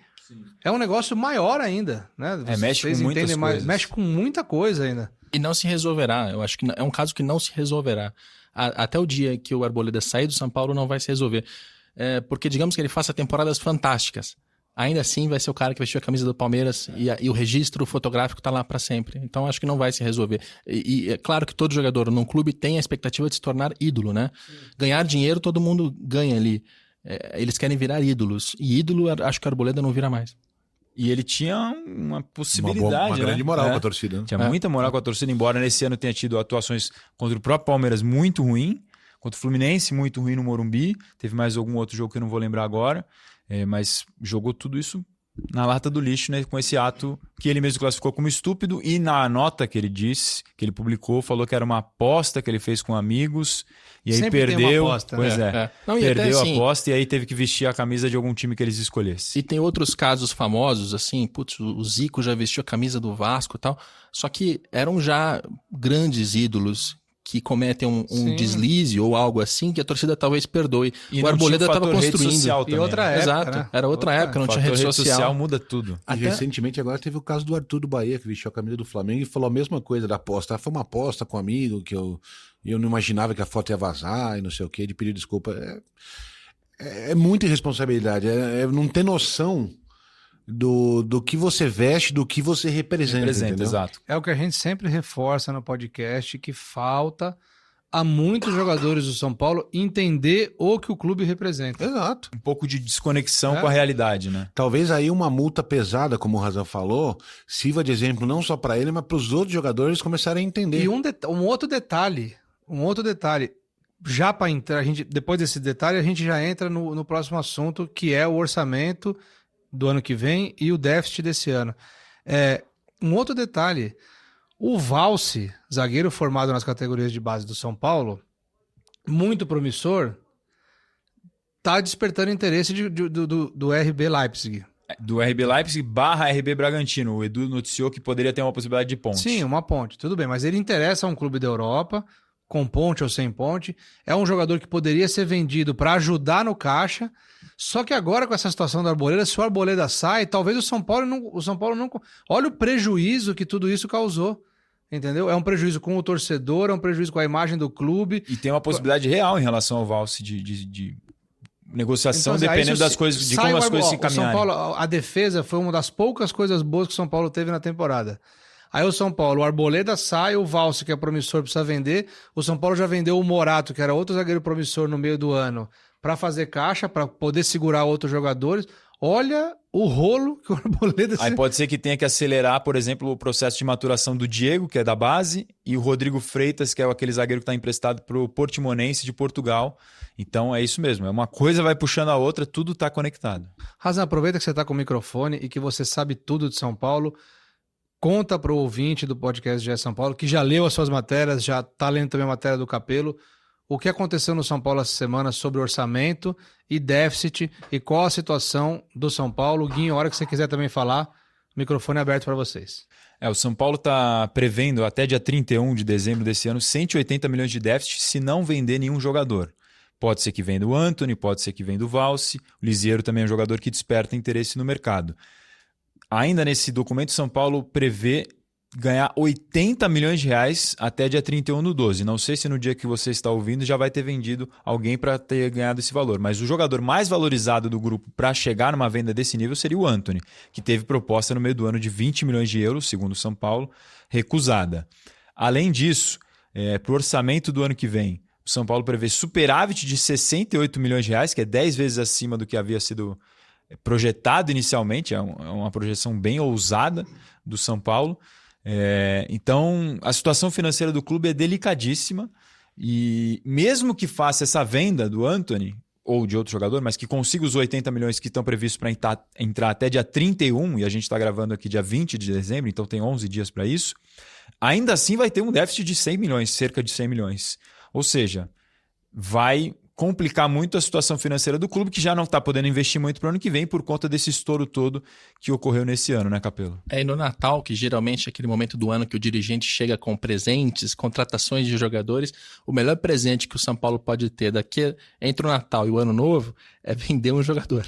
é um negócio maior ainda, né? mexe com muitas coisas. Mexe com muita coisa ainda. E não se resolverá. Eu acho que é um caso que não se resolverá. Até o dia que o Arboleda sair do São Paulo não vai se resolver. Porque digamos que ele faça temporadas fantásticas. Ainda assim vai ser o cara que vestiu a camisa do Palmeiras e o registro fotográfico está lá para sempre. Então acho que não vai se resolver. E é claro que todo jogador num clube tem a expectativa de se tornar ídolo, né? Ganhar dinheiro todo mundo ganha ali. Eles querem virar ídolos. E ídolo, acho que o Arboleda não vira mais. E ele tinha uma possibilidade, uma grande moral com a torcida. Né? Tinha muita moral com a torcida, embora nesse ano tenha tido atuações contra o próprio Palmeiras muito ruim, contra o Fluminense muito ruim no Morumbi. Teve mais algum outro jogo que eu não vou lembrar agora. Mas jogou tudo isso na lata do lixo, né? Com esse ato que ele mesmo classificou como estúpido. E na nota que ele disse, que ele publicou, falou que era uma aposta que ele fez com amigos. E aí Sempre perdeu. tem uma aposta, Pois né? Não, e perdeu até, a assim, aposta e aí teve que vestir a camisa de algum time que eles escolhessem. E tem outros casos famosos, assim, putz, o Zico já vestiu a camisa do Vasco e tal, só que eram já grandes ídolos que cometem um deslize ou algo assim que a torcida talvez perdoe. E o Arboleda estava rede construindo. social E também, outra né? época, Exato, né? era outra época, não tinha rede social. Muda tudo. E recentemente agora teve o caso do Arthur do Bahia, que vestiu a camisa do Flamengo e falou a mesma coisa da aposta. Foi uma aposta com um amigo que eu não imaginava que a foto ia vazar e não sei o que, de pedir desculpa. É muita irresponsabilidade, não ter noção do que você veste, do que você representa, entendeu? Exato. É o que a gente sempre reforça no podcast, que falta a muitos jogadores do São Paulo entender o que o clube representa. Exato. Um pouco de desconexão com a realidade, né? Talvez aí uma multa pesada, como o Razan falou, sirva de exemplo não só para ele, mas para os outros jogadores começarem a entender. E um outro detalhe, já para entrar, depois desse detalhe, a gente já entra no próximo assunto, que é o orçamento do ano que vem e o déficit desse ano. Um outro detalhe, o Valse, zagueiro formado nas categorias de base do São Paulo, muito promissor, tá despertando interesse do RB Leipzig. Do RB Leipzig / RB Bragantino. O Edu noticiou que poderia ter uma possibilidade de ponte. Sim, uma ponte, tudo bem, mas ele interessa a um clube da Europa, com ponte ou sem ponte. É um jogador que poderia ser vendido para ajudar no caixa. Só que agora, com essa situação do Arboleda, se o Arboleda sai, talvez o São Paulo não. Olha o prejuízo que tudo isso causou. Entendeu? É um prejuízo com o torcedor, é um prejuízo com a imagem do clube. E tem uma possibilidade real em relação ao Valse de negociação, Então, dependendo das coisas, de como as coisas se encaminharem. O São Paulo, a defesa foi uma das poucas coisas boas que o São Paulo teve na temporada. Aí o São Paulo, o Arboleda sai, o Valse, que é promissor, precisa vender. O São Paulo já vendeu o Morato, que era outro zagueiro promissor no meio do ano, para fazer caixa, para poder segurar outros jogadores. Olha o rolo que o Arboleda... Aí pode ser que tenha que acelerar, por exemplo, o processo de maturação do Diego, que é da base, e o Rodrigo Freitas, que é aquele zagueiro que está emprestado para o Portimonense de Portugal. Então é isso mesmo, uma coisa vai puxando a outra, tudo está conectado. Razan, aproveita que você está com o microfone e que você sabe tudo de São Paulo. Conta para o ouvinte do podcast GE São Paulo, que já leu as suas matérias, já está lendo também a matéria do Capello, o que aconteceu no São Paulo essa semana sobre orçamento e déficit e qual a situação do São Paulo. Guinho, a hora que você quiser também falar, o microfone é aberto para vocês. O São Paulo está prevendo até dia 31 de dezembro desse ano 180 milhões de déficit se não vender nenhum jogador. Pode ser que venda o Antony, pode ser que venda o Valse, o Lisieiro também é um jogador que desperta interesse no mercado. Ainda nesse documento, São Paulo prevê ganhar 80 milhões de reais até dia 31/12. Não sei se no dia que você está ouvindo já vai ter vendido alguém para ter ganhado esse valor, mas o jogador mais valorizado do grupo para chegar numa venda desse nível seria o Antony, que teve proposta no meio do ano de 20 milhões de euros, segundo o São Paulo, recusada. Além disso, para o orçamento do ano que vem, o São Paulo prevê superávit de 68 milhões de reais, que é 10 vezes acima do que havia sido projetado inicialmente, é uma projeção bem ousada do São Paulo. Então, a situação financeira do clube é delicadíssima e mesmo que faça essa venda do Antony ou de outro jogador, mas que consiga os 80 milhões que estão previstos para entrar até dia 31, e a gente está gravando aqui dia 20 de dezembro, então tem 11 dias para isso, ainda assim vai ter um déficit de 100 milhões, cerca de 100 milhões. Ou seja, vai complicar muito a situação financeira do clube, que já não está podendo investir muito para o ano que vem por conta desse estouro todo que ocorreu nesse ano, né, Capello? E no Natal, que geralmente é aquele momento do ano que o dirigente chega com presentes, contratações de jogadores, o melhor presente que o São Paulo pode ter daqui entre o Natal e o Ano Novo é vender um jogador.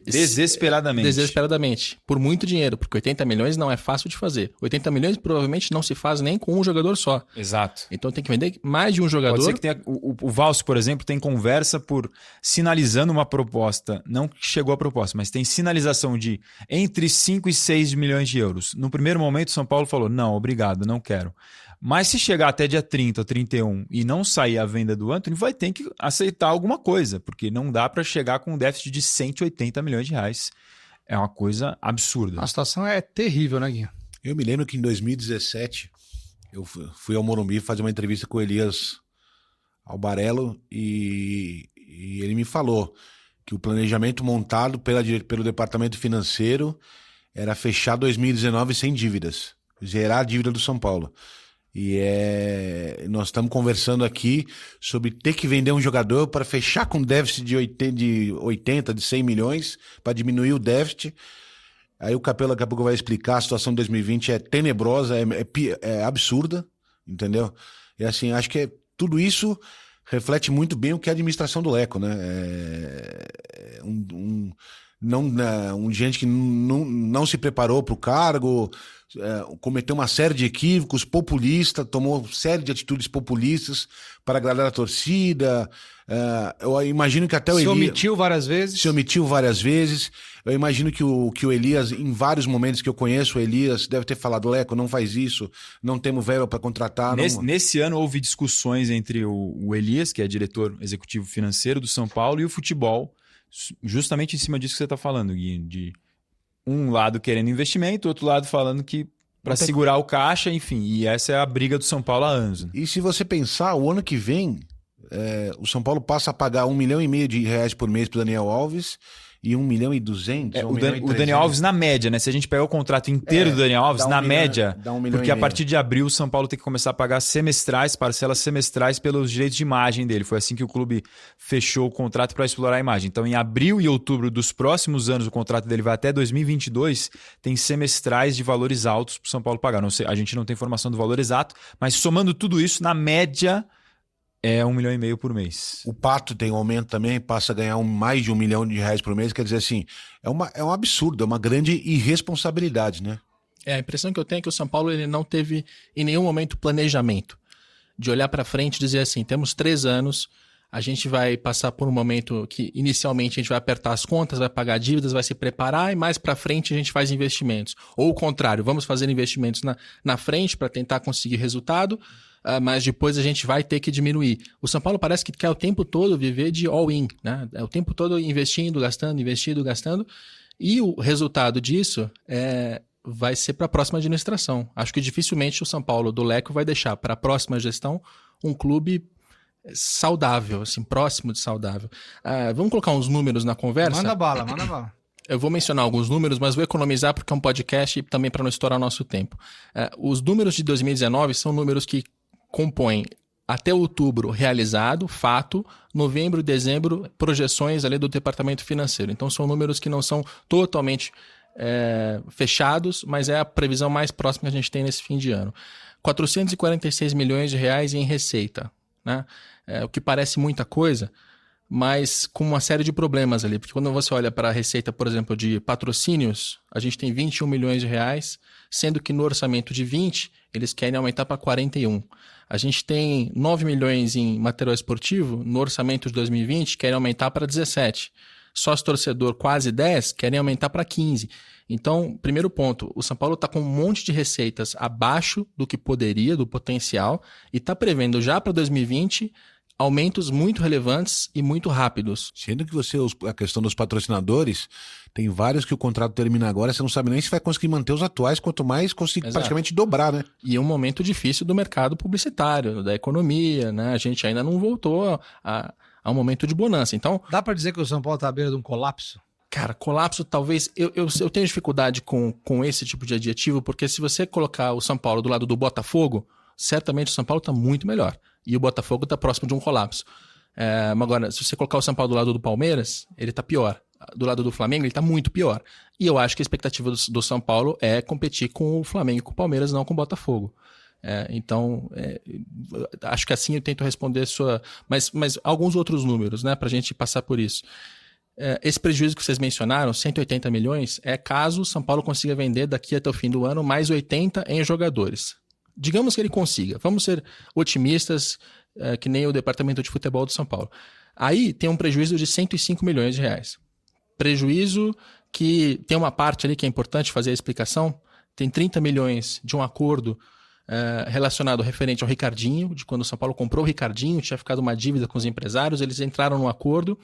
Desesperadamente. Por muito dinheiro, porque 80 milhões não é fácil de fazer. 80 milhões provavelmente não se faz nem com um jogador só. Exato. Então tem que vender mais de um jogador. Pode ser que tenha, o Valse, por exemplo, tem conversa por sinalizando uma proposta, não que chegou a proposta, mas tem sinalização de entre 5 e 6 milhões de euros. No primeiro momento, o São Paulo falou, não, obrigado, não quero. Mas se chegar até dia 30 ou 31 e não sair a venda do Antony, vai ter que aceitar alguma coisa, porque não dá para chegar com um déficit de 180 milhões de reais. É uma coisa absurda. A situação é terrível, né, Guinho? Eu me lembro que em 2017 eu fui ao Morumbi fazer uma entrevista com o Elias Albarello e ele me falou que o planejamento montado pelo departamento financeiro era fechar 2019 sem dívidas, zerar a dívida do São Paulo. E nós estamos conversando aqui sobre ter que vender um jogador para fechar com déficit de 80, de 100 milhões, para diminuir o déficit. Aí o Capello daqui a pouco vai explicar, a situação de 2020 é tenebrosa, é absurda, entendeu? E assim, acho que tudo isso reflete muito bem o que é a administração do Leco, né? Gente que não se preparou para o cargo, cometeu uma série de equívocos, populista, tomou série de atitudes populistas para agradar a torcida. Eu imagino que até o Elias... Se omitiu várias vezes. Eu imagino que o Elias, em vários momentos que eu conheço o Elias, deve ter falado, Leco, não faz isso, não temos verba para contratar. Nesse ano houve discussões entre o Elias, que é diretor executivo financeiro do São Paulo, e o futebol, justamente em cima disso que você está falando, Gui, de um lado querendo investimento, outro lado falando que para segurar o caixa, enfim, e essa é a briga do São Paulo há anos. Né? E se você pensar, o ano que vem, o São Paulo passa a pagar R$1,5 milhão por mês para Daniel Alves e R$1,2 milhão. O Daniel Alves na média, né? Se a gente pegar o contrato inteiro do Daniel Alves, na média, porque a partir de abril o São Paulo tem que começar a pagar parcelas semestrais pelos direitos de imagem dele. Foi assim que o clube fechou o contrato para explorar a imagem. Então, em abril e outubro dos próximos anos, o contrato dele vai até 2022, tem semestrais de valores altos para o São Paulo pagar. Não sei, a gente não tem informação do valor exato, mas somando tudo isso, na média... É R$1,5 milhão por mês. O Pato tem um aumento também, passa a ganhar mais de R$1 milhão por mês. Quer dizer assim, é um absurdo, é uma grande irresponsabilidade, né? A impressão que eu tenho é que o São Paulo ele não teve em nenhum momento planejamento de olhar para frente e dizer assim, temos 3 anos, a gente vai passar por um momento que inicialmente a gente vai apertar as contas, vai pagar dívidas, vai se preparar e mais para frente a gente faz investimentos. Ou o contrário, vamos fazer investimentos na frente para tentar conseguir resultado, mas depois a gente vai ter que diminuir. O São Paulo parece que quer o tempo todo viver de all-in, né? É o tempo todo investindo, gastando, e o resultado disso vai ser para a próxima administração. Acho que dificilmente o São Paulo do Leco vai deixar para a próxima gestão um clube saudável, assim, próximo de saudável. Vamos colocar uns números na conversa? Manda bala. Eu vou mencionar alguns números, mas vou economizar porque é um podcast e também para não estourar nosso tempo. Os números de 2019 são números que compõem até outubro realizado, fato, novembro e dezembro, projeções ali do departamento financeiro. Então são números que não são totalmente fechados, mas é a previsão mais próxima que a gente tem nesse fim de ano. 446 milhões de reais em receita, né? O que parece muita coisa, mas com uma série de problemas ali, porque quando você olha para a receita, por exemplo, de patrocínios, a gente tem 21 milhões de reais, sendo que no orçamento de 20, eles querem aumentar para 41. A gente tem 9 milhões em material esportivo, no orçamento de 2020, querem aumentar para 17. Sócio-torcedor quase 10, querem aumentar para 15. Então, primeiro ponto, o São Paulo está com um monte de receitas abaixo do que poderia, do potencial, e está prevendo já para 2020 aumentos muito relevantes e muito rápidos. Sendo que a questão dos patrocinadores, tem vários que o contrato termina agora, você não sabe nem se vai conseguir manter os atuais, quanto mais conseguir praticamente dobrar, né? E é um momento difícil do mercado publicitário, da economia, né? A gente ainda não voltou a um momento de bonança. Então, dá para dizer que o São Paulo está à beira de um colapso? Cara, colapso talvez... Eu tenho dificuldade com esse tipo de adjetivo, porque se você colocar o São Paulo do lado do Botafogo, certamente o São Paulo está muito melhor. E o Botafogo está próximo de um colapso. Agora, se você colocar o São Paulo do lado do Palmeiras, ele está pior. Do lado do Flamengo, ele está muito pior. E eu acho que a expectativa do São Paulo é competir com o Flamengo e com o Palmeiras, não com o Botafogo. Então, acho que assim eu tento responder a sua... Mas alguns outros números, né, para a gente passar por isso. Esse prejuízo que vocês mencionaram, 180 milhões, é caso o São Paulo consiga vender daqui até o fim do ano mais 80 em jogadores. Digamos que ele consiga. Vamos ser otimistas, que nem o departamento de futebol do São Paulo. Aí tem um prejuízo de 105 milhões de reais. Prejuízo que tem uma parte ali que é importante fazer a explicação. Tem 30 milhões de um acordo relacionado referente ao Ricardinho, de quando o São Paulo comprou o Ricardinho, tinha ficado uma dívida com os empresários, eles entraram num acordo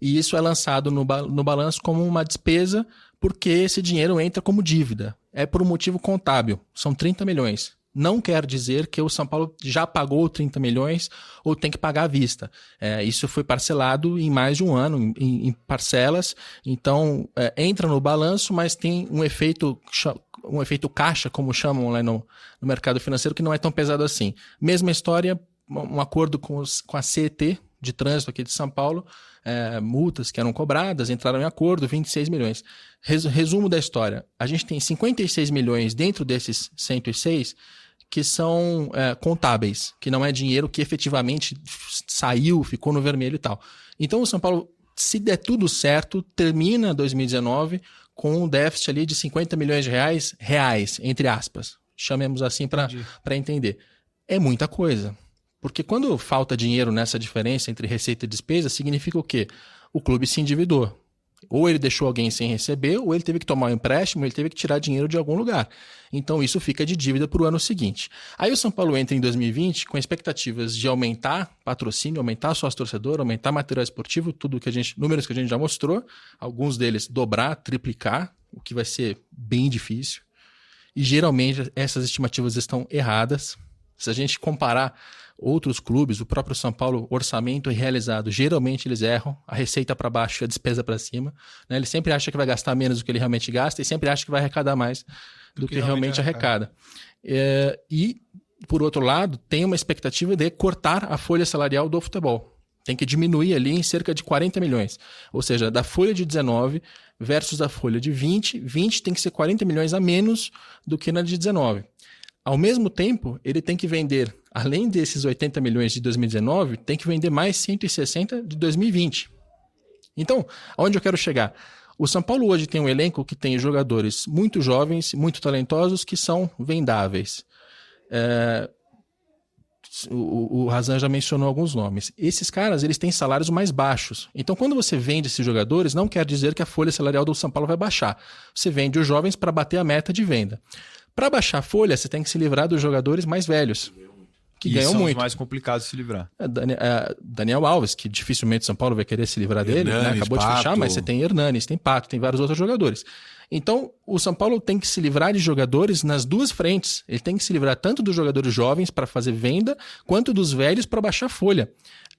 e isso é lançado no balanço como uma despesa porque esse dinheiro entra como dívida. É por um motivo contábil, são 30 milhões. Não quer dizer que o São Paulo já pagou 30 milhões ou tem que pagar à vista. Isso foi parcelado em mais de um ano, em parcelas. Então, entra no balanço, mas tem um efeito caixa, como chamam lá no mercado financeiro, que não é tão pesado assim. Mesma história, um acordo com a CET, de trânsito aqui de São Paulo, multas que eram cobradas, entraram em acordo, 26 milhões. Resumo da história, a gente tem 56 milhões dentro desses 106 que são contábeis, que não é dinheiro que efetivamente saiu, ficou no vermelho e tal. Então o São Paulo, se der tudo certo, termina 2019 com um déficit ali de 50 milhões de reais, entre aspas. Chamemos assim para entender. É muita coisa. Porque quando falta dinheiro nessa diferença entre receita e despesa, significa o quê? O clube se endividou. Ou ele deixou alguém sem receber, ou ele teve que tomar um empréstimo, ele teve que tirar dinheiro de algum lugar. Então isso fica de dívida para o ano seguinte. Aí o São Paulo entra em 2020 com expectativas de aumentar patrocínio, aumentar sócio-torcedor, aumentar material esportivo, tudo que números que a gente já mostrou, alguns deles dobrar, triplicar, o que vai ser bem difícil. E geralmente essas estimativas estão erradas. Se a gente comparar outros clubes, o próprio São Paulo, orçamento realizado, geralmente eles erram, a receita para baixo e a despesa para cima. Né? Ele sempre acha que vai gastar menos do que ele realmente gasta e sempre acha que vai arrecadar mais do que realmente arrecada. E, por outro lado, tem uma expectativa de cortar a folha salarial do futebol. Tem que diminuir ali em cerca de 40 milhões. Ou seja, da folha de 19 versus a folha de 20, 20 tem que ser 40 milhões a menos do que na de 19. Ao mesmo tempo, ele tem que vender, além desses 80 milhões de 2019, tem que vender mais 160 de 2020. Então, aonde eu quero chegar? O São Paulo hoje tem um elenco que tem jogadores muito jovens, muito talentosos, que são vendáveis. O Razan já mencionou alguns nomes. Esses caras, eles têm salários mais baixos. Então, quando você vende esses jogadores, não quer dizer que a folha salarial do São Paulo vai baixar. Você vende os jovens para bater a meta de venda. Para baixar a folha, você tem que se livrar dos jogadores mais velhos, que ganham muito. São os mais complicados de se livrar. Daniel Alves, que dificilmente São Paulo vai querer se livrar dele, Hernanes, né? Acabou Pato. de fechar, mas você tem Hernanes, tem Pato, tem vários outros jogadores. Então, o São Paulo tem que se livrar de jogadores nas duas frentes. Ele tem que se livrar tanto dos jogadores jovens para fazer venda, quanto dos velhos para baixar a folha.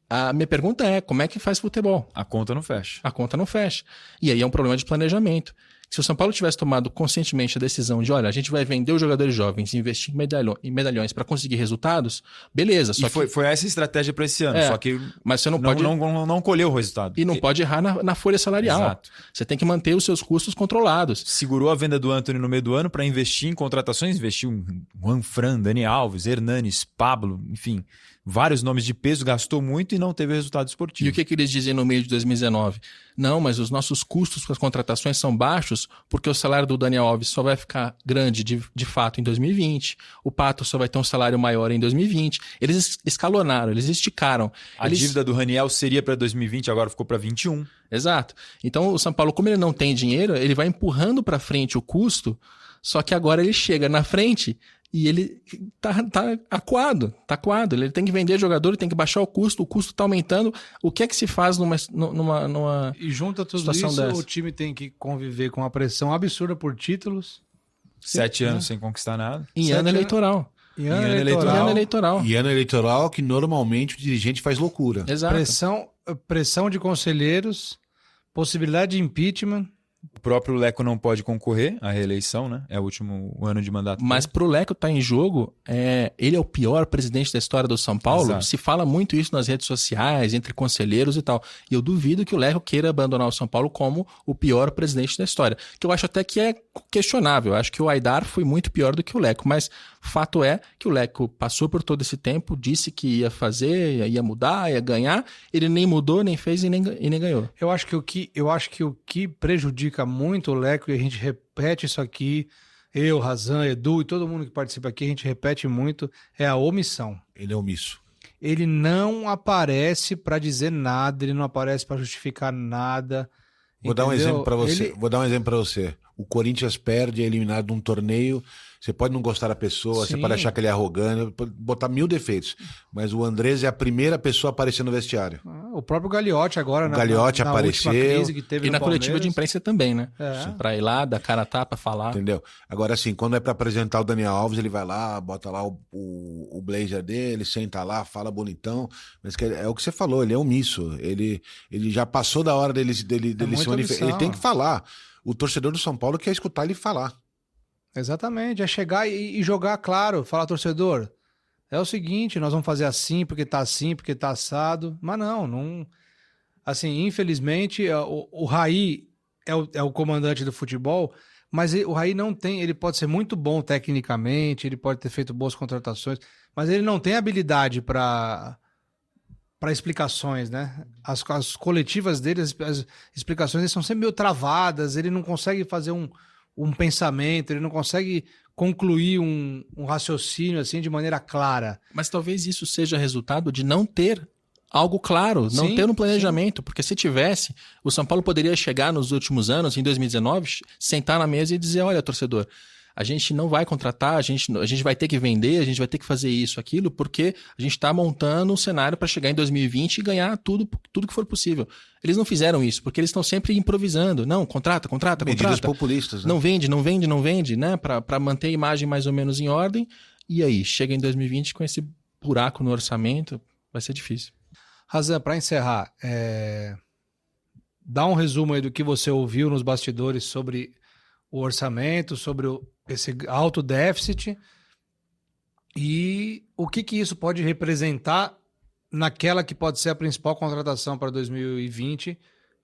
A minha pergunta é, como é que faz futebol? A conta não fecha. A conta não fecha. E aí é um problema de planejamento. Se o São Paulo tivesse tomado conscientemente a decisão de, olha, a gente vai vender os jogadores jovens e investir em medalhões para conseguir resultados, beleza. Só foi essa a estratégia para esse ano, só que mas você não pode não colheu o resultado. E não pode errar na folha salarial. Exato. Você tem que manter os seus custos controlados. Segurou a venda do Antony no meio do ano para investir em contratações, investiu em Juanfran, Dani Alves, Hernanes, Pablo, enfim, vários nomes de peso, gastou muito e não teve resultado esportivo. E o que eles dizem no meio de 2019? Não, mas os nossos custos com as contratações são baixos porque o salário do Daniel Alves só vai ficar grande de fato em 2020, o Pato só vai ter um salário maior em 2020. Eles escalonaram, eles esticaram. A dívida do Raniel seria para 2020, agora ficou para 21. Exato. Então o São Paulo, como ele não tem dinheiro, ele vai empurrando para frente o custo, só que agora ele chega na frente e ele tá acuado. Ele tem que vender jogador, ele tem que baixar o custo tá aumentando. O que é que se faz numa E junto a tudo situação isso, dessa? o time tem que conviver com uma pressão absurda por títulos. 7 anos sem conquistar nada. Em ano eleitoral. Em ano Em eleitoral. ano eleitoral. E ano eleitoral que normalmente o dirigente faz loucura. Exato. Pressão de conselheiros, possibilidade de impeachment. O próprio Leco não pode concorrer à reeleição, né? É o último ano de mandato. Mas pro Leco tá em jogo, ele é o pior presidente da história do São Paulo. Exato. Se fala muito isso nas redes sociais, entre conselheiros e tal. E eu duvido que o Leco queira abandonar o São Paulo como o pior presidente da história. Que eu acho até que é questionável. Eu acho que o Aidar foi muito pior do que o Leco. Mas fato é que o Leco passou por todo esse tempo, disse que ia fazer, ia mudar, ia ganhar. Ele nem mudou, nem fez e nem ganhou. Eu acho que o que prejudica muito o Leco, e a gente repete isso aqui, eu, Razan, Edu e todo mundo que participa aqui, a gente repete muito, é a omissão. Ele é omisso. Ele não aparece para dizer nada, ele não aparece para justificar nada. Vou dar um entendeu? exemplo para você. O Corinthians perde, é eliminado de um torneio. Você pode não gostar da pessoa, Sim. você pode achar que ele é arrogante, pode botar 1000 defeitos. Mas o Andrés é a primeira pessoa a aparecer no vestiário. O próprio Gagliotti agora, O Gagliotti na apareceu. última crise que teve E no na coletiva Palmeiras. de imprensa também, né? É. Pra ir lá, dar cara a tapa, falar. Entendeu? Agora, assim, quando é pra apresentar o Daniel Alves, ele vai lá, bota lá o blazer dele, senta lá, fala bonitão. Mas é o que você falou, ele é omisso. Ele já passou da hora dele se muita manifestar. Ele omissão. tem que falar. O torcedor do São Paulo quer escutar ele falar. Exatamente, é chegar e jogar claro, falar, torcedor, é o seguinte, nós vamos fazer assim, porque tá assado, mas não, assim, infelizmente, o Raí é o comandante do futebol, mas o Raí não tem, ele pode ser muito bom tecnicamente, ele pode ter feito boas contratações, mas ele não tem habilidade para para explicações, né? As coletivas dele, as explicações eles são sempre meio travadas, ele não consegue fazer um pensamento, ele não consegue concluir um raciocínio assim de maneira clara. Mas talvez isso seja resultado de não ter algo claro, não Sim, ter um planejamento, porque se tivesse, o São Paulo poderia chegar nos últimos anos, em 2019, sentar na mesa e dizer, olha, torcedor, a gente não vai contratar, a gente vai ter que vender, a gente vai ter que fazer isso, aquilo, porque a gente está montando um cenário para chegar em 2020 e ganhar tudo que for possível. Eles não fizeram isso, porque eles estão sempre improvisando. Não, contrata. Medidas populistas, né? Não vende, né? Para manter a imagem mais ou menos em ordem. E aí, chega em 2020 com esse buraco no orçamento, vai ser difícil. Razan, para encerrar, dá um resumo aí do que você ouviu nos bastidores sobre o orçamento, sobre esse alto déficit e o que isso pode representar naquela que pode ser a principal contratação para 2020,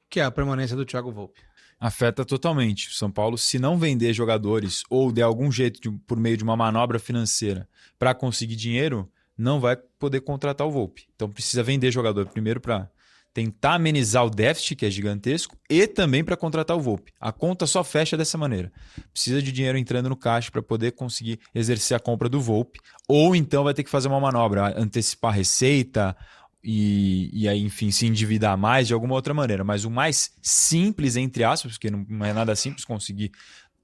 que é a permanência do Thiago Volpi. Afeta totalmente. O São Paulo, se não vender jogadores ou der algum jeito por meio de uma manobra financeira para conseguir dinheiro, não vai poder contratar o Volpi. Então precisa vender jogador primeiro para tentar amenizar o déficit, que é gigantesco, e também para contratar o Volpi. A conta só fecha dessa maneira. Precisa de dinheiro entrando no caixa para poder conseguir exercer a compra do Volpi, ou então vai ter que fazer uma manobra, antecipar a receita e aí, enfim, se endividar mais de alguma outra maneira. Mas o mais simples, entre aspas, porque não é nada simples conseguir,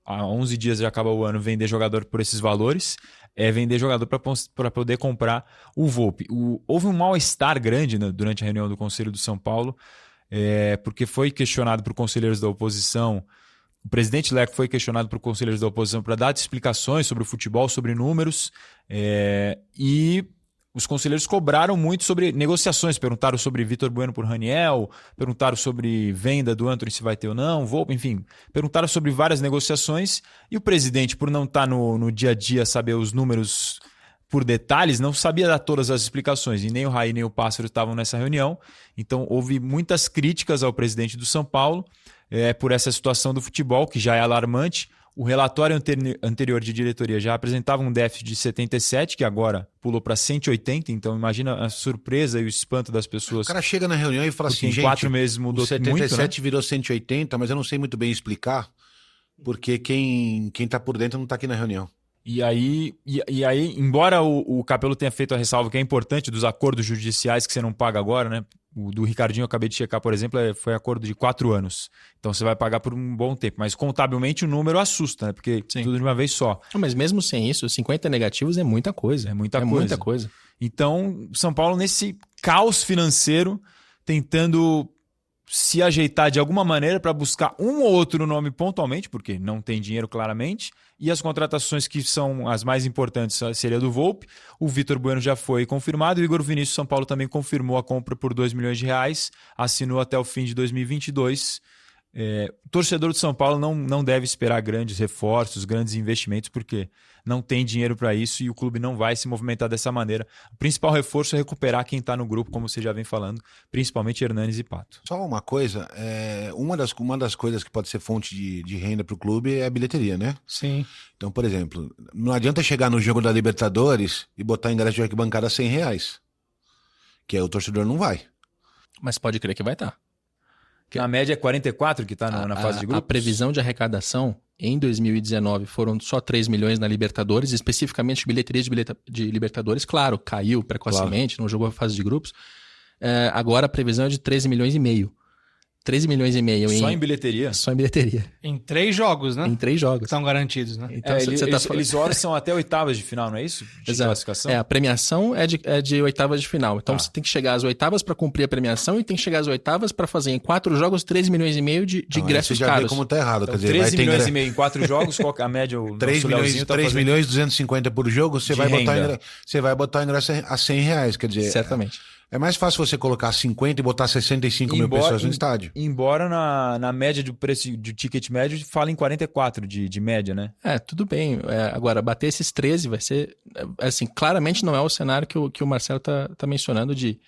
há 11 dias já acaba o ano, vender jogador por esses valores, é vender jogador para poder comprar o Volpi. Houve um mal-estar grande, né, durante a reunião do Conselho do São Paulo, porque foi questionado por conselheiros da oposição. O presidente Leco foi questionado por conselheiros da oposição para dar explicações sobre o futebol, sobre números, e os conselheiros cobraram muito sobre negociações, perguntaram sobre Vitor Bueno por Raniel, perguntaram sobre venda do Antony, se vai ter ou não, Volpi, enfim, perguntaram sobre várias negociações, e o presidente, por não estar no dia a dia, saber os números por detalhes, não sabia dar todas as explicações, e nem o Raí nem o Pássaro estavam nessa reunião, então houve muitas críticas ao presidente do São Paulo por essa situação do futebol, que já é alarmante. O relatório anterior de diretoria já apresentava um déficit de 77, que agora pulou para 180, então imagina a surpresa e o espanto das pessoas. O cara chega na reunião e fala porque assim, em 4 meses mudou 77 muito, né? virou 180, mas eu não sei muito bem explicar, porque quem tá por dentro não tá aqui na reunião. E aí, embora o Capello tenha feito a ressalva que é importante dos acordos judiciais que você não paga agora, né? O do Ricardinho eu acabei de checar, por exemplo, foi acordo de 4 anos. Então você vai pagar por um bom tempo. Mas contabilmente o número assusta, né? Porque tudo de uma vez só. Mas mesmo sem isso, 50 negativos é muita coisa. É muita coisa. Então, São Paulo, nesse caos financeiro, tentando se ajeitar de alguma maneira para buscar um ou outro nome pontualmente, porque não tem dinheiro claramente, e as contratações que são as mais importantes seria do Volpi. O Vitor Bueno já foi confirmado, o Igor Vinícius São Paulo também confirmou a compra por R$2 milhões, assinou até o fim de 2022. O torcedor de São Paulo não deve esperar grandes reforços, grandes investimentos, porque não tem dinheiro para isso e o clube não vai se movimentar dessa maneira. O principal reforço é recuperar quem está no grupo, como você já vem falando, principalmente Hernanes e Pato. Só uma coisa, uma das coisas que pode ser fonte de renda para o clube é a bilheteria, né? Sim. Então, por exemplo, não adianta chegar no jogo da Libertadores e botar ingresso de arquibancada R$100, que aí o torcedor não vai. Mas pode crer que vai estar. Na média é 44 que está na fase de grupos? A previsão de arrecadação em 2019 foram só 3 milhões na Libertadores, especificamente bilheteria de Libertadores. Claro, caiu precocemente, não jogou a fase de grupos. Agora a previsão é de 13 milhões e meio. 13 milhões e meio só em bilheteria? Só em bilheteria. Em 3 jogos, né? Em 3 jogos. Estão garantidos, né? Então, eles orçam até oitavas de final, não é isso? De classificação? A premiação é de oitavas de final. Então você tem que chegar às oitavas para cumprir a premiação e tem que chegar às oitavas para fazer em 4 jogos 13 milhões e meio de ingressos já caros. Vê como tá errado. Então, quer dizer, 13 milhões e meio em 4 jogos, qual que é a média? 3 milhões 250 por jogo, você vai botar ingresso a R$100, quer dizer... Certamente. É mais fácil você colocar 50 e botar 65 mil pessoas no estádio. Embora na média do preço de ticket médio fala em 44 de média, né? Tudo bem. Agora, bater esses 13 vai ser... Assim, claramente não é o cenário que o Marcelo tá mencionando de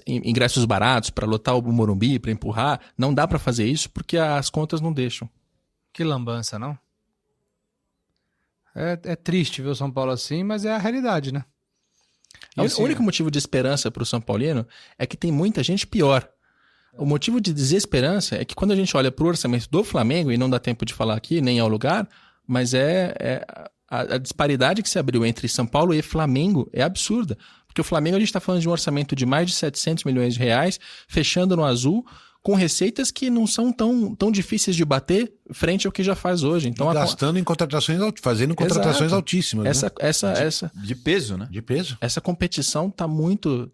ingressos baratos para lotar o Morumbi, para empurrar. Não dá para fazer isso porque as contas não deixam. Que lambança, não? É triste ver o São Paulo assim, mas é a realidade, né? O único motivo de esperança para o São Paulino é que tem muita gente pior. O motivo de desesperança é que quando a gente olha para o orçamento do Flamengo, e não dá tempo de falar aqui, nem ao lugar, mas a disparidade que se abriu entre São Paulo e Flamengo é absurda. Porque o Flamengo, a gente está falando de um orçamento de mais de 700 milhões de reais, fechando no azul, com receitas que não são tão difíceis de bater frente ao que já faz hoje. Então, gastando em contratações, fazendo contratações Exato. altíssimas. De peso, né? De peso. Essa competição tá muito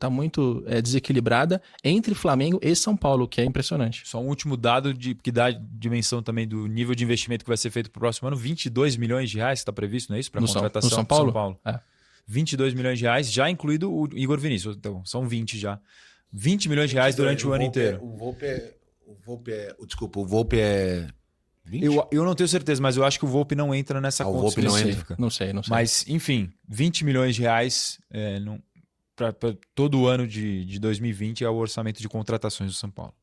desequilibrada entre Flamengo e São Paulo, que é impressionante. Só um último dado que dá dimensão também do nível de investimento que vai ser feito para o próximo ano. 22 milhões de reais está previsto, não é isso? Para contratação no São Paulo? São Paulo. 22 milhões de reais, já incluído o Igor Vinícius. Então, são 20 já. 20 milhões de reais durante o ano inteiro. O Volpe é 20? Eu não tenho certeza, mas eu acho que o Volpe não entra nessa conta Volpe não específica. Não sei. Mas, enfim, 20 milhões de reais para todo o ano de 2020 é o orçamento de contratações do São Paulo.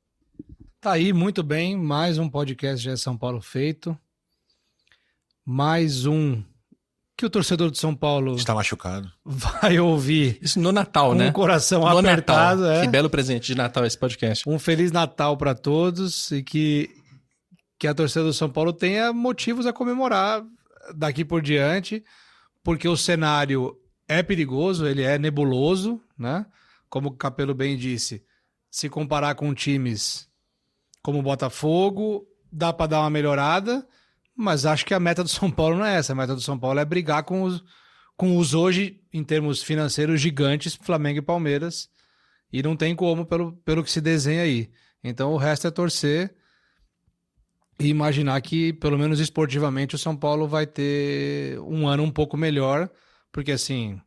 Tá aí, muito bem. Mais um podcast GE São Paulo feito. Mais um que o torcedor de São Paulo Está machucado. vai ouvir. Isso no Natal, com né? o coração No apertado. Natal. É. Que belo presente de Natal esse podcast. Um Feliz Natal para todos e que a torcida do São Paulo tenha motivos a comemorar daqui por diante, porque o cenário é perigoso, ele é nebuloso, né? Como o Capello bem disse, se comparar com times como o Botafogo, dá para dar uma melhorada, mas acho que a meta do São Paulo não é essa. A meta do São Paulo é brigar com os hoje, em termos financeiros, gigantes, Flamengo e Palmeiras. E não tem como pelo que se desenha aí. Então o resto é torcer e imaginar que, pelo menos esportivamente, o São Paulo vai ter um ano um pouco melhor. Porque, assim,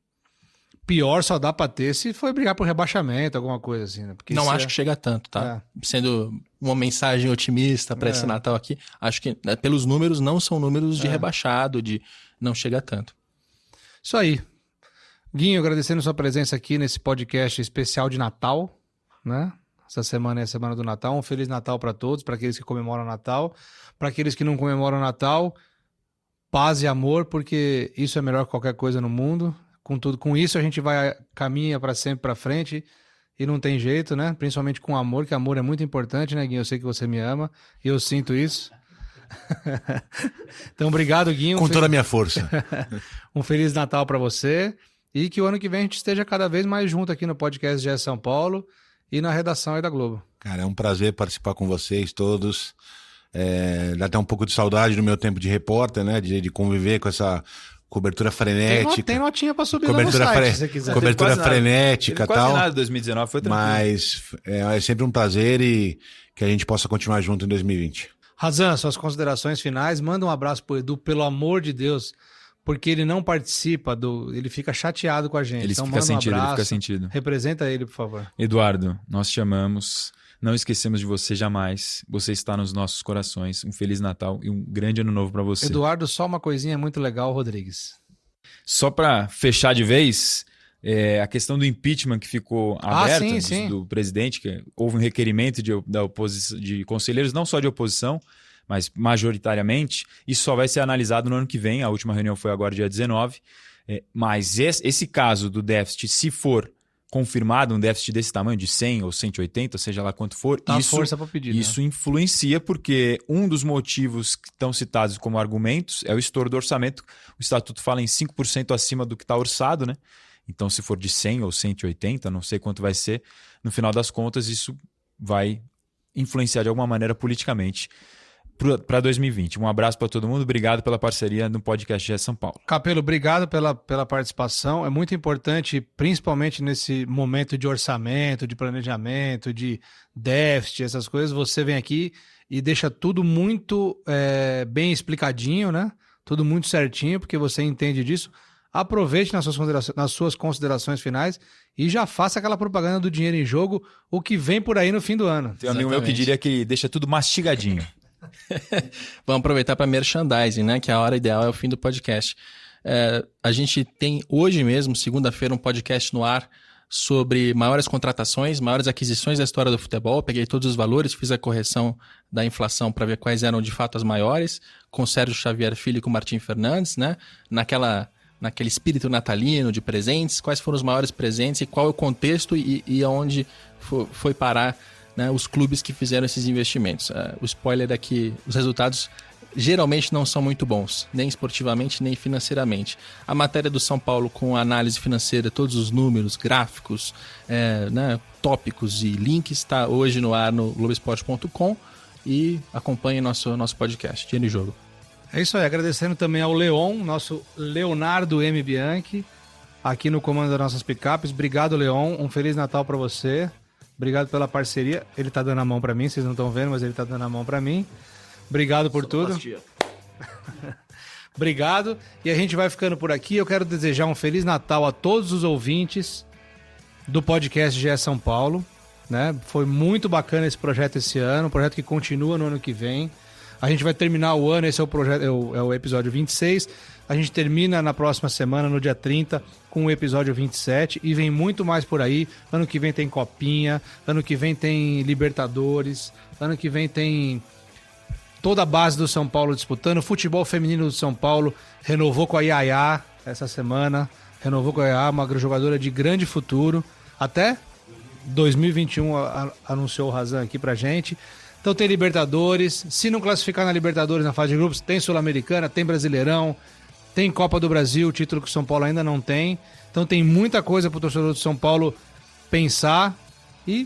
pior só dá para ter se for brigar por rebaixamento, alguma coisa assim, né? Porque Não acho que chega tanto, tá? Sendo uma mensagem otimista para esse Natal aqui, acho que pelos números não são números de rebaixado, de não chega tanto. Isso aí. Guinho, agradecendo sua presença aqui nesse podcast especial de Natal, né? Essa semana é a semana do Natal. Um Feliz Natal para todos, para aqueles que comemoram o Natal. Para aqueles que não comemoram o Natal, paz e amor, porque isso é melhor que qualquer coisa no mundo. Com isso a gente caminha para sempre para frente e não tem jeito, né? Principalmente com amor, que amor é muito importante, né, Guinho? Eu sei que você me ama e eu sinto isso. Então, obrigado, Guinho. Com toda a minha força. Um Feliz Natal para você e que o ano que vem a gente esteja cada vez mais junto aqui no podcast GE São Paulo e na redação aí da Globo. Cara, é um prazer participar com vocês todos. Dá até um pouco de saudade do meu tempo de repórter, né? De conviver com essa cobertura frenética. Tem notinha pra subir cobertura lá no site, se você quiser. Cobertura frenética e tal. Quase nada 2019, foi tranquilo. Mas é sempre um prazer e que a gente possa continuar junto em 2020. Razan, suas considerações finais. Manda um abraço pro Edu, pelo amor de Deus, porque ele não participa ele fica chateado com a gente. Ele então fica manda um sentido, ele abraço. fica sentido. Representa ele, por favor. Eduardo, nós te amamos. Não esquecemos de você jamais. Você está nos nossos corações. Um Feliz Natal e um grande Ano Novo para você. Eduardo, só uma coisinha muito legal, Rodrigues. Só para fechar de vez, a questão do impeachment que ficou aberta do presidente, que houve um requerimento de conselheiros, não só de oposição, mas majoritariamente, isso só vai ser analisado no ano que vem. A última reunião foi agora dia 19. Mas esse caso do déficit, se for confirmado um déficit desse tamanho, de 100 ou 180, seja lá quanto for, isso influencia, porque um dos motivos que estão citados como argumentos é o estouro do orçamento. O Estatuto fala em 5% acima do que está orçado, né? Então, se for de 100 ou 180, não sei quanto vai ser, no final das contas, isso vai influenciar de alguma maneira politicamente para 2020. Um abraço para todo mundo, obrigado pela parceria no podcast GE São Paulo. Capello, obrigado pela participação. É muito importante, principalmente nesse momento de orçamento, de planejamento, de déficit, essas coisas, você vem aqui e deixa tudo muito bem explicadinho, né? Tudo muito certinho, porque você entende disso. Aproveite nas suas considerações finais e já faça aquela propaganda do dinheiro em jogo, o que vem por aí no fim do ano. Tem um amigo meu que diria que deixa tudo mastigadinho. Vamos aproveitar para merchandising, né? Que a hora ideal é o fim do podcast. A gente tem hoje mesmo, segunda-feira, um podcast no ar sobre maiores contratações, maiores aquisições da história do futebol. Peguei todos os valores, fiz a correção da inflação para ver quais eram de fato as maiores, com o Sérgio Xavier Filho e com o Martim Fernandes, né? Naquela naquele espírito natalino de presentes, quais foram os maiores presentes e qual é o contexto e aonde foi parar, né, os clubes que fizeram esses investimentos. O spoiler é que os resultados geralmente não são muito bons, nem esportivamente, nem financeiramente. A matéria do São Paulo com a análise financeira, todos os números, gráficos, né, tópicos e links, está hoje no ar no Globoesporte.com e acompanhe nosso podcast, Dia de Jogo. É isso aí, agradecendo também ao Leon, nosso Leonardo M. Bianchi, aqui no comando das nossas picapes. Obrigado, Leon, um Feliz Natal para você. Obrigado pela parceria. Ele tá dando a mão para mim, vocês não estão vendo, mas ele tá dando a mão para mim. Obrigado por tudo. Obrigado. E a gente vai ficando por aqui. Eu quero desejar um Feliz Natal a todos os ouvintes do podcast GE São Paulo, né? Foi muito bacana esse projeto esse ano, um projeto que continua no ano que vem. A gente vai terminar o ano, esse é o projeto, é o episódio 26. A gente termina na próxima semana, no dia 30, com o episódio 27 e vem muito mais por aí. Ano que vem tem Copinha, ano que vem tem Libertadores, ano que vem tem toda a base do São Paulo disputando. O futebol feminino do São Paulo renovou com a Yaya essa semana, renovou com a Yaya, uma jogadora de grande futuro. Até 2021 anunciou o Razan aqui pra gente. Então tem Libertadores, se não classificar na Libertadores na fase de grupos, tem Sul-Americana, tem Brasileirão, tem Copa do Brasil, título que o São Paulo ainda não tem. Então tem muita coisa pro torcedor do São Paulo pensar e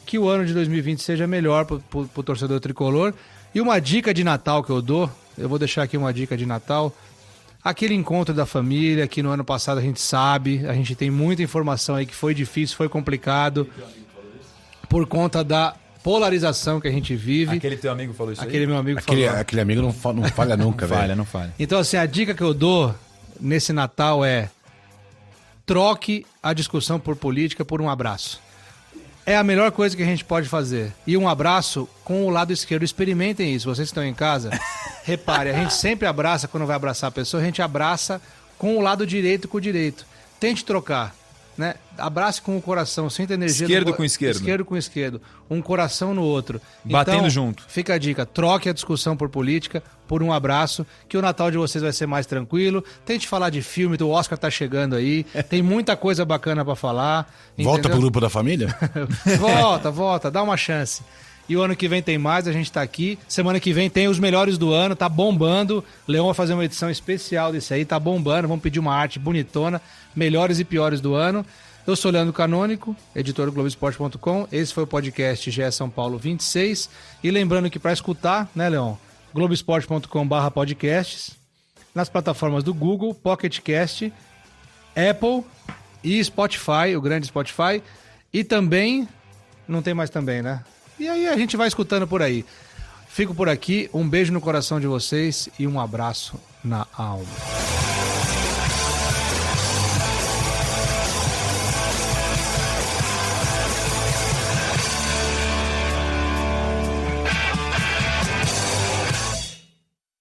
que o ano de 2020 seja melhor pro torcedor tricolor. E uma dica de Natal que eu vou deixar aqui uma dica de Natal. Aquele encontro da família, que no ano passado a gente sabe, a gente tem muita informação aí que foi difícil, foi complicado, por conta da polarização que a gente vive. Aquele teu amigo falou isso Aquele aí? meu amigo falou. Aquele amigo não falha nunca, velho. Não falha. Então, assim, a dica que eu dou nesse Natal é: troque a discussão por política por um abraço. É a melhor coisa que a gente pode fazer. E um abraço com o lado esquerdo. Experimentem isso. Vocês que estão em casa, repare, a gente sempre abraça, quando vai abraçar a pessoa, a gente abraça com o lado direito com o direito. Tente trocar, né? Abrace com o coração, sinta energia. Esquerdo com esquerdo. Esquerdo com esquerdo. Um coração no outro. Batendo então, junto. Fica a dica, troque a discussão por política por um abraço, que o Natal de vocês vai ser mais tranquilo. Tente falar de filme, o Oscar tá chegando aí, tem muita coisa bacana pra falar. Volta entendeu? pro grupo da família? Volta, dá uma chance. E o ano que vem tem mais, a gente tá aqui. Semana que vem tem os melhores do ano, tá bombando. Leão vai fazer uma edição especial desse aí, tá bombando. Vamos pedir uma arte bonitona, melhores e piores do ano. Eu sou Leandro Canônico, editor do Globoesporte.com. Esse foi o podcast GE São Paulo 26. E lembrando que para escutar, né, Leão? Globoesporte.com/podcasts. Nas plataformas do Google, Pocket Cast, Apple e Spotify, o grande Spotify. E também, não tem mais também, né? E aí a gente vai escutando por aí. Fico por aqui, um beijo no coração de vocês e um abraço na alma.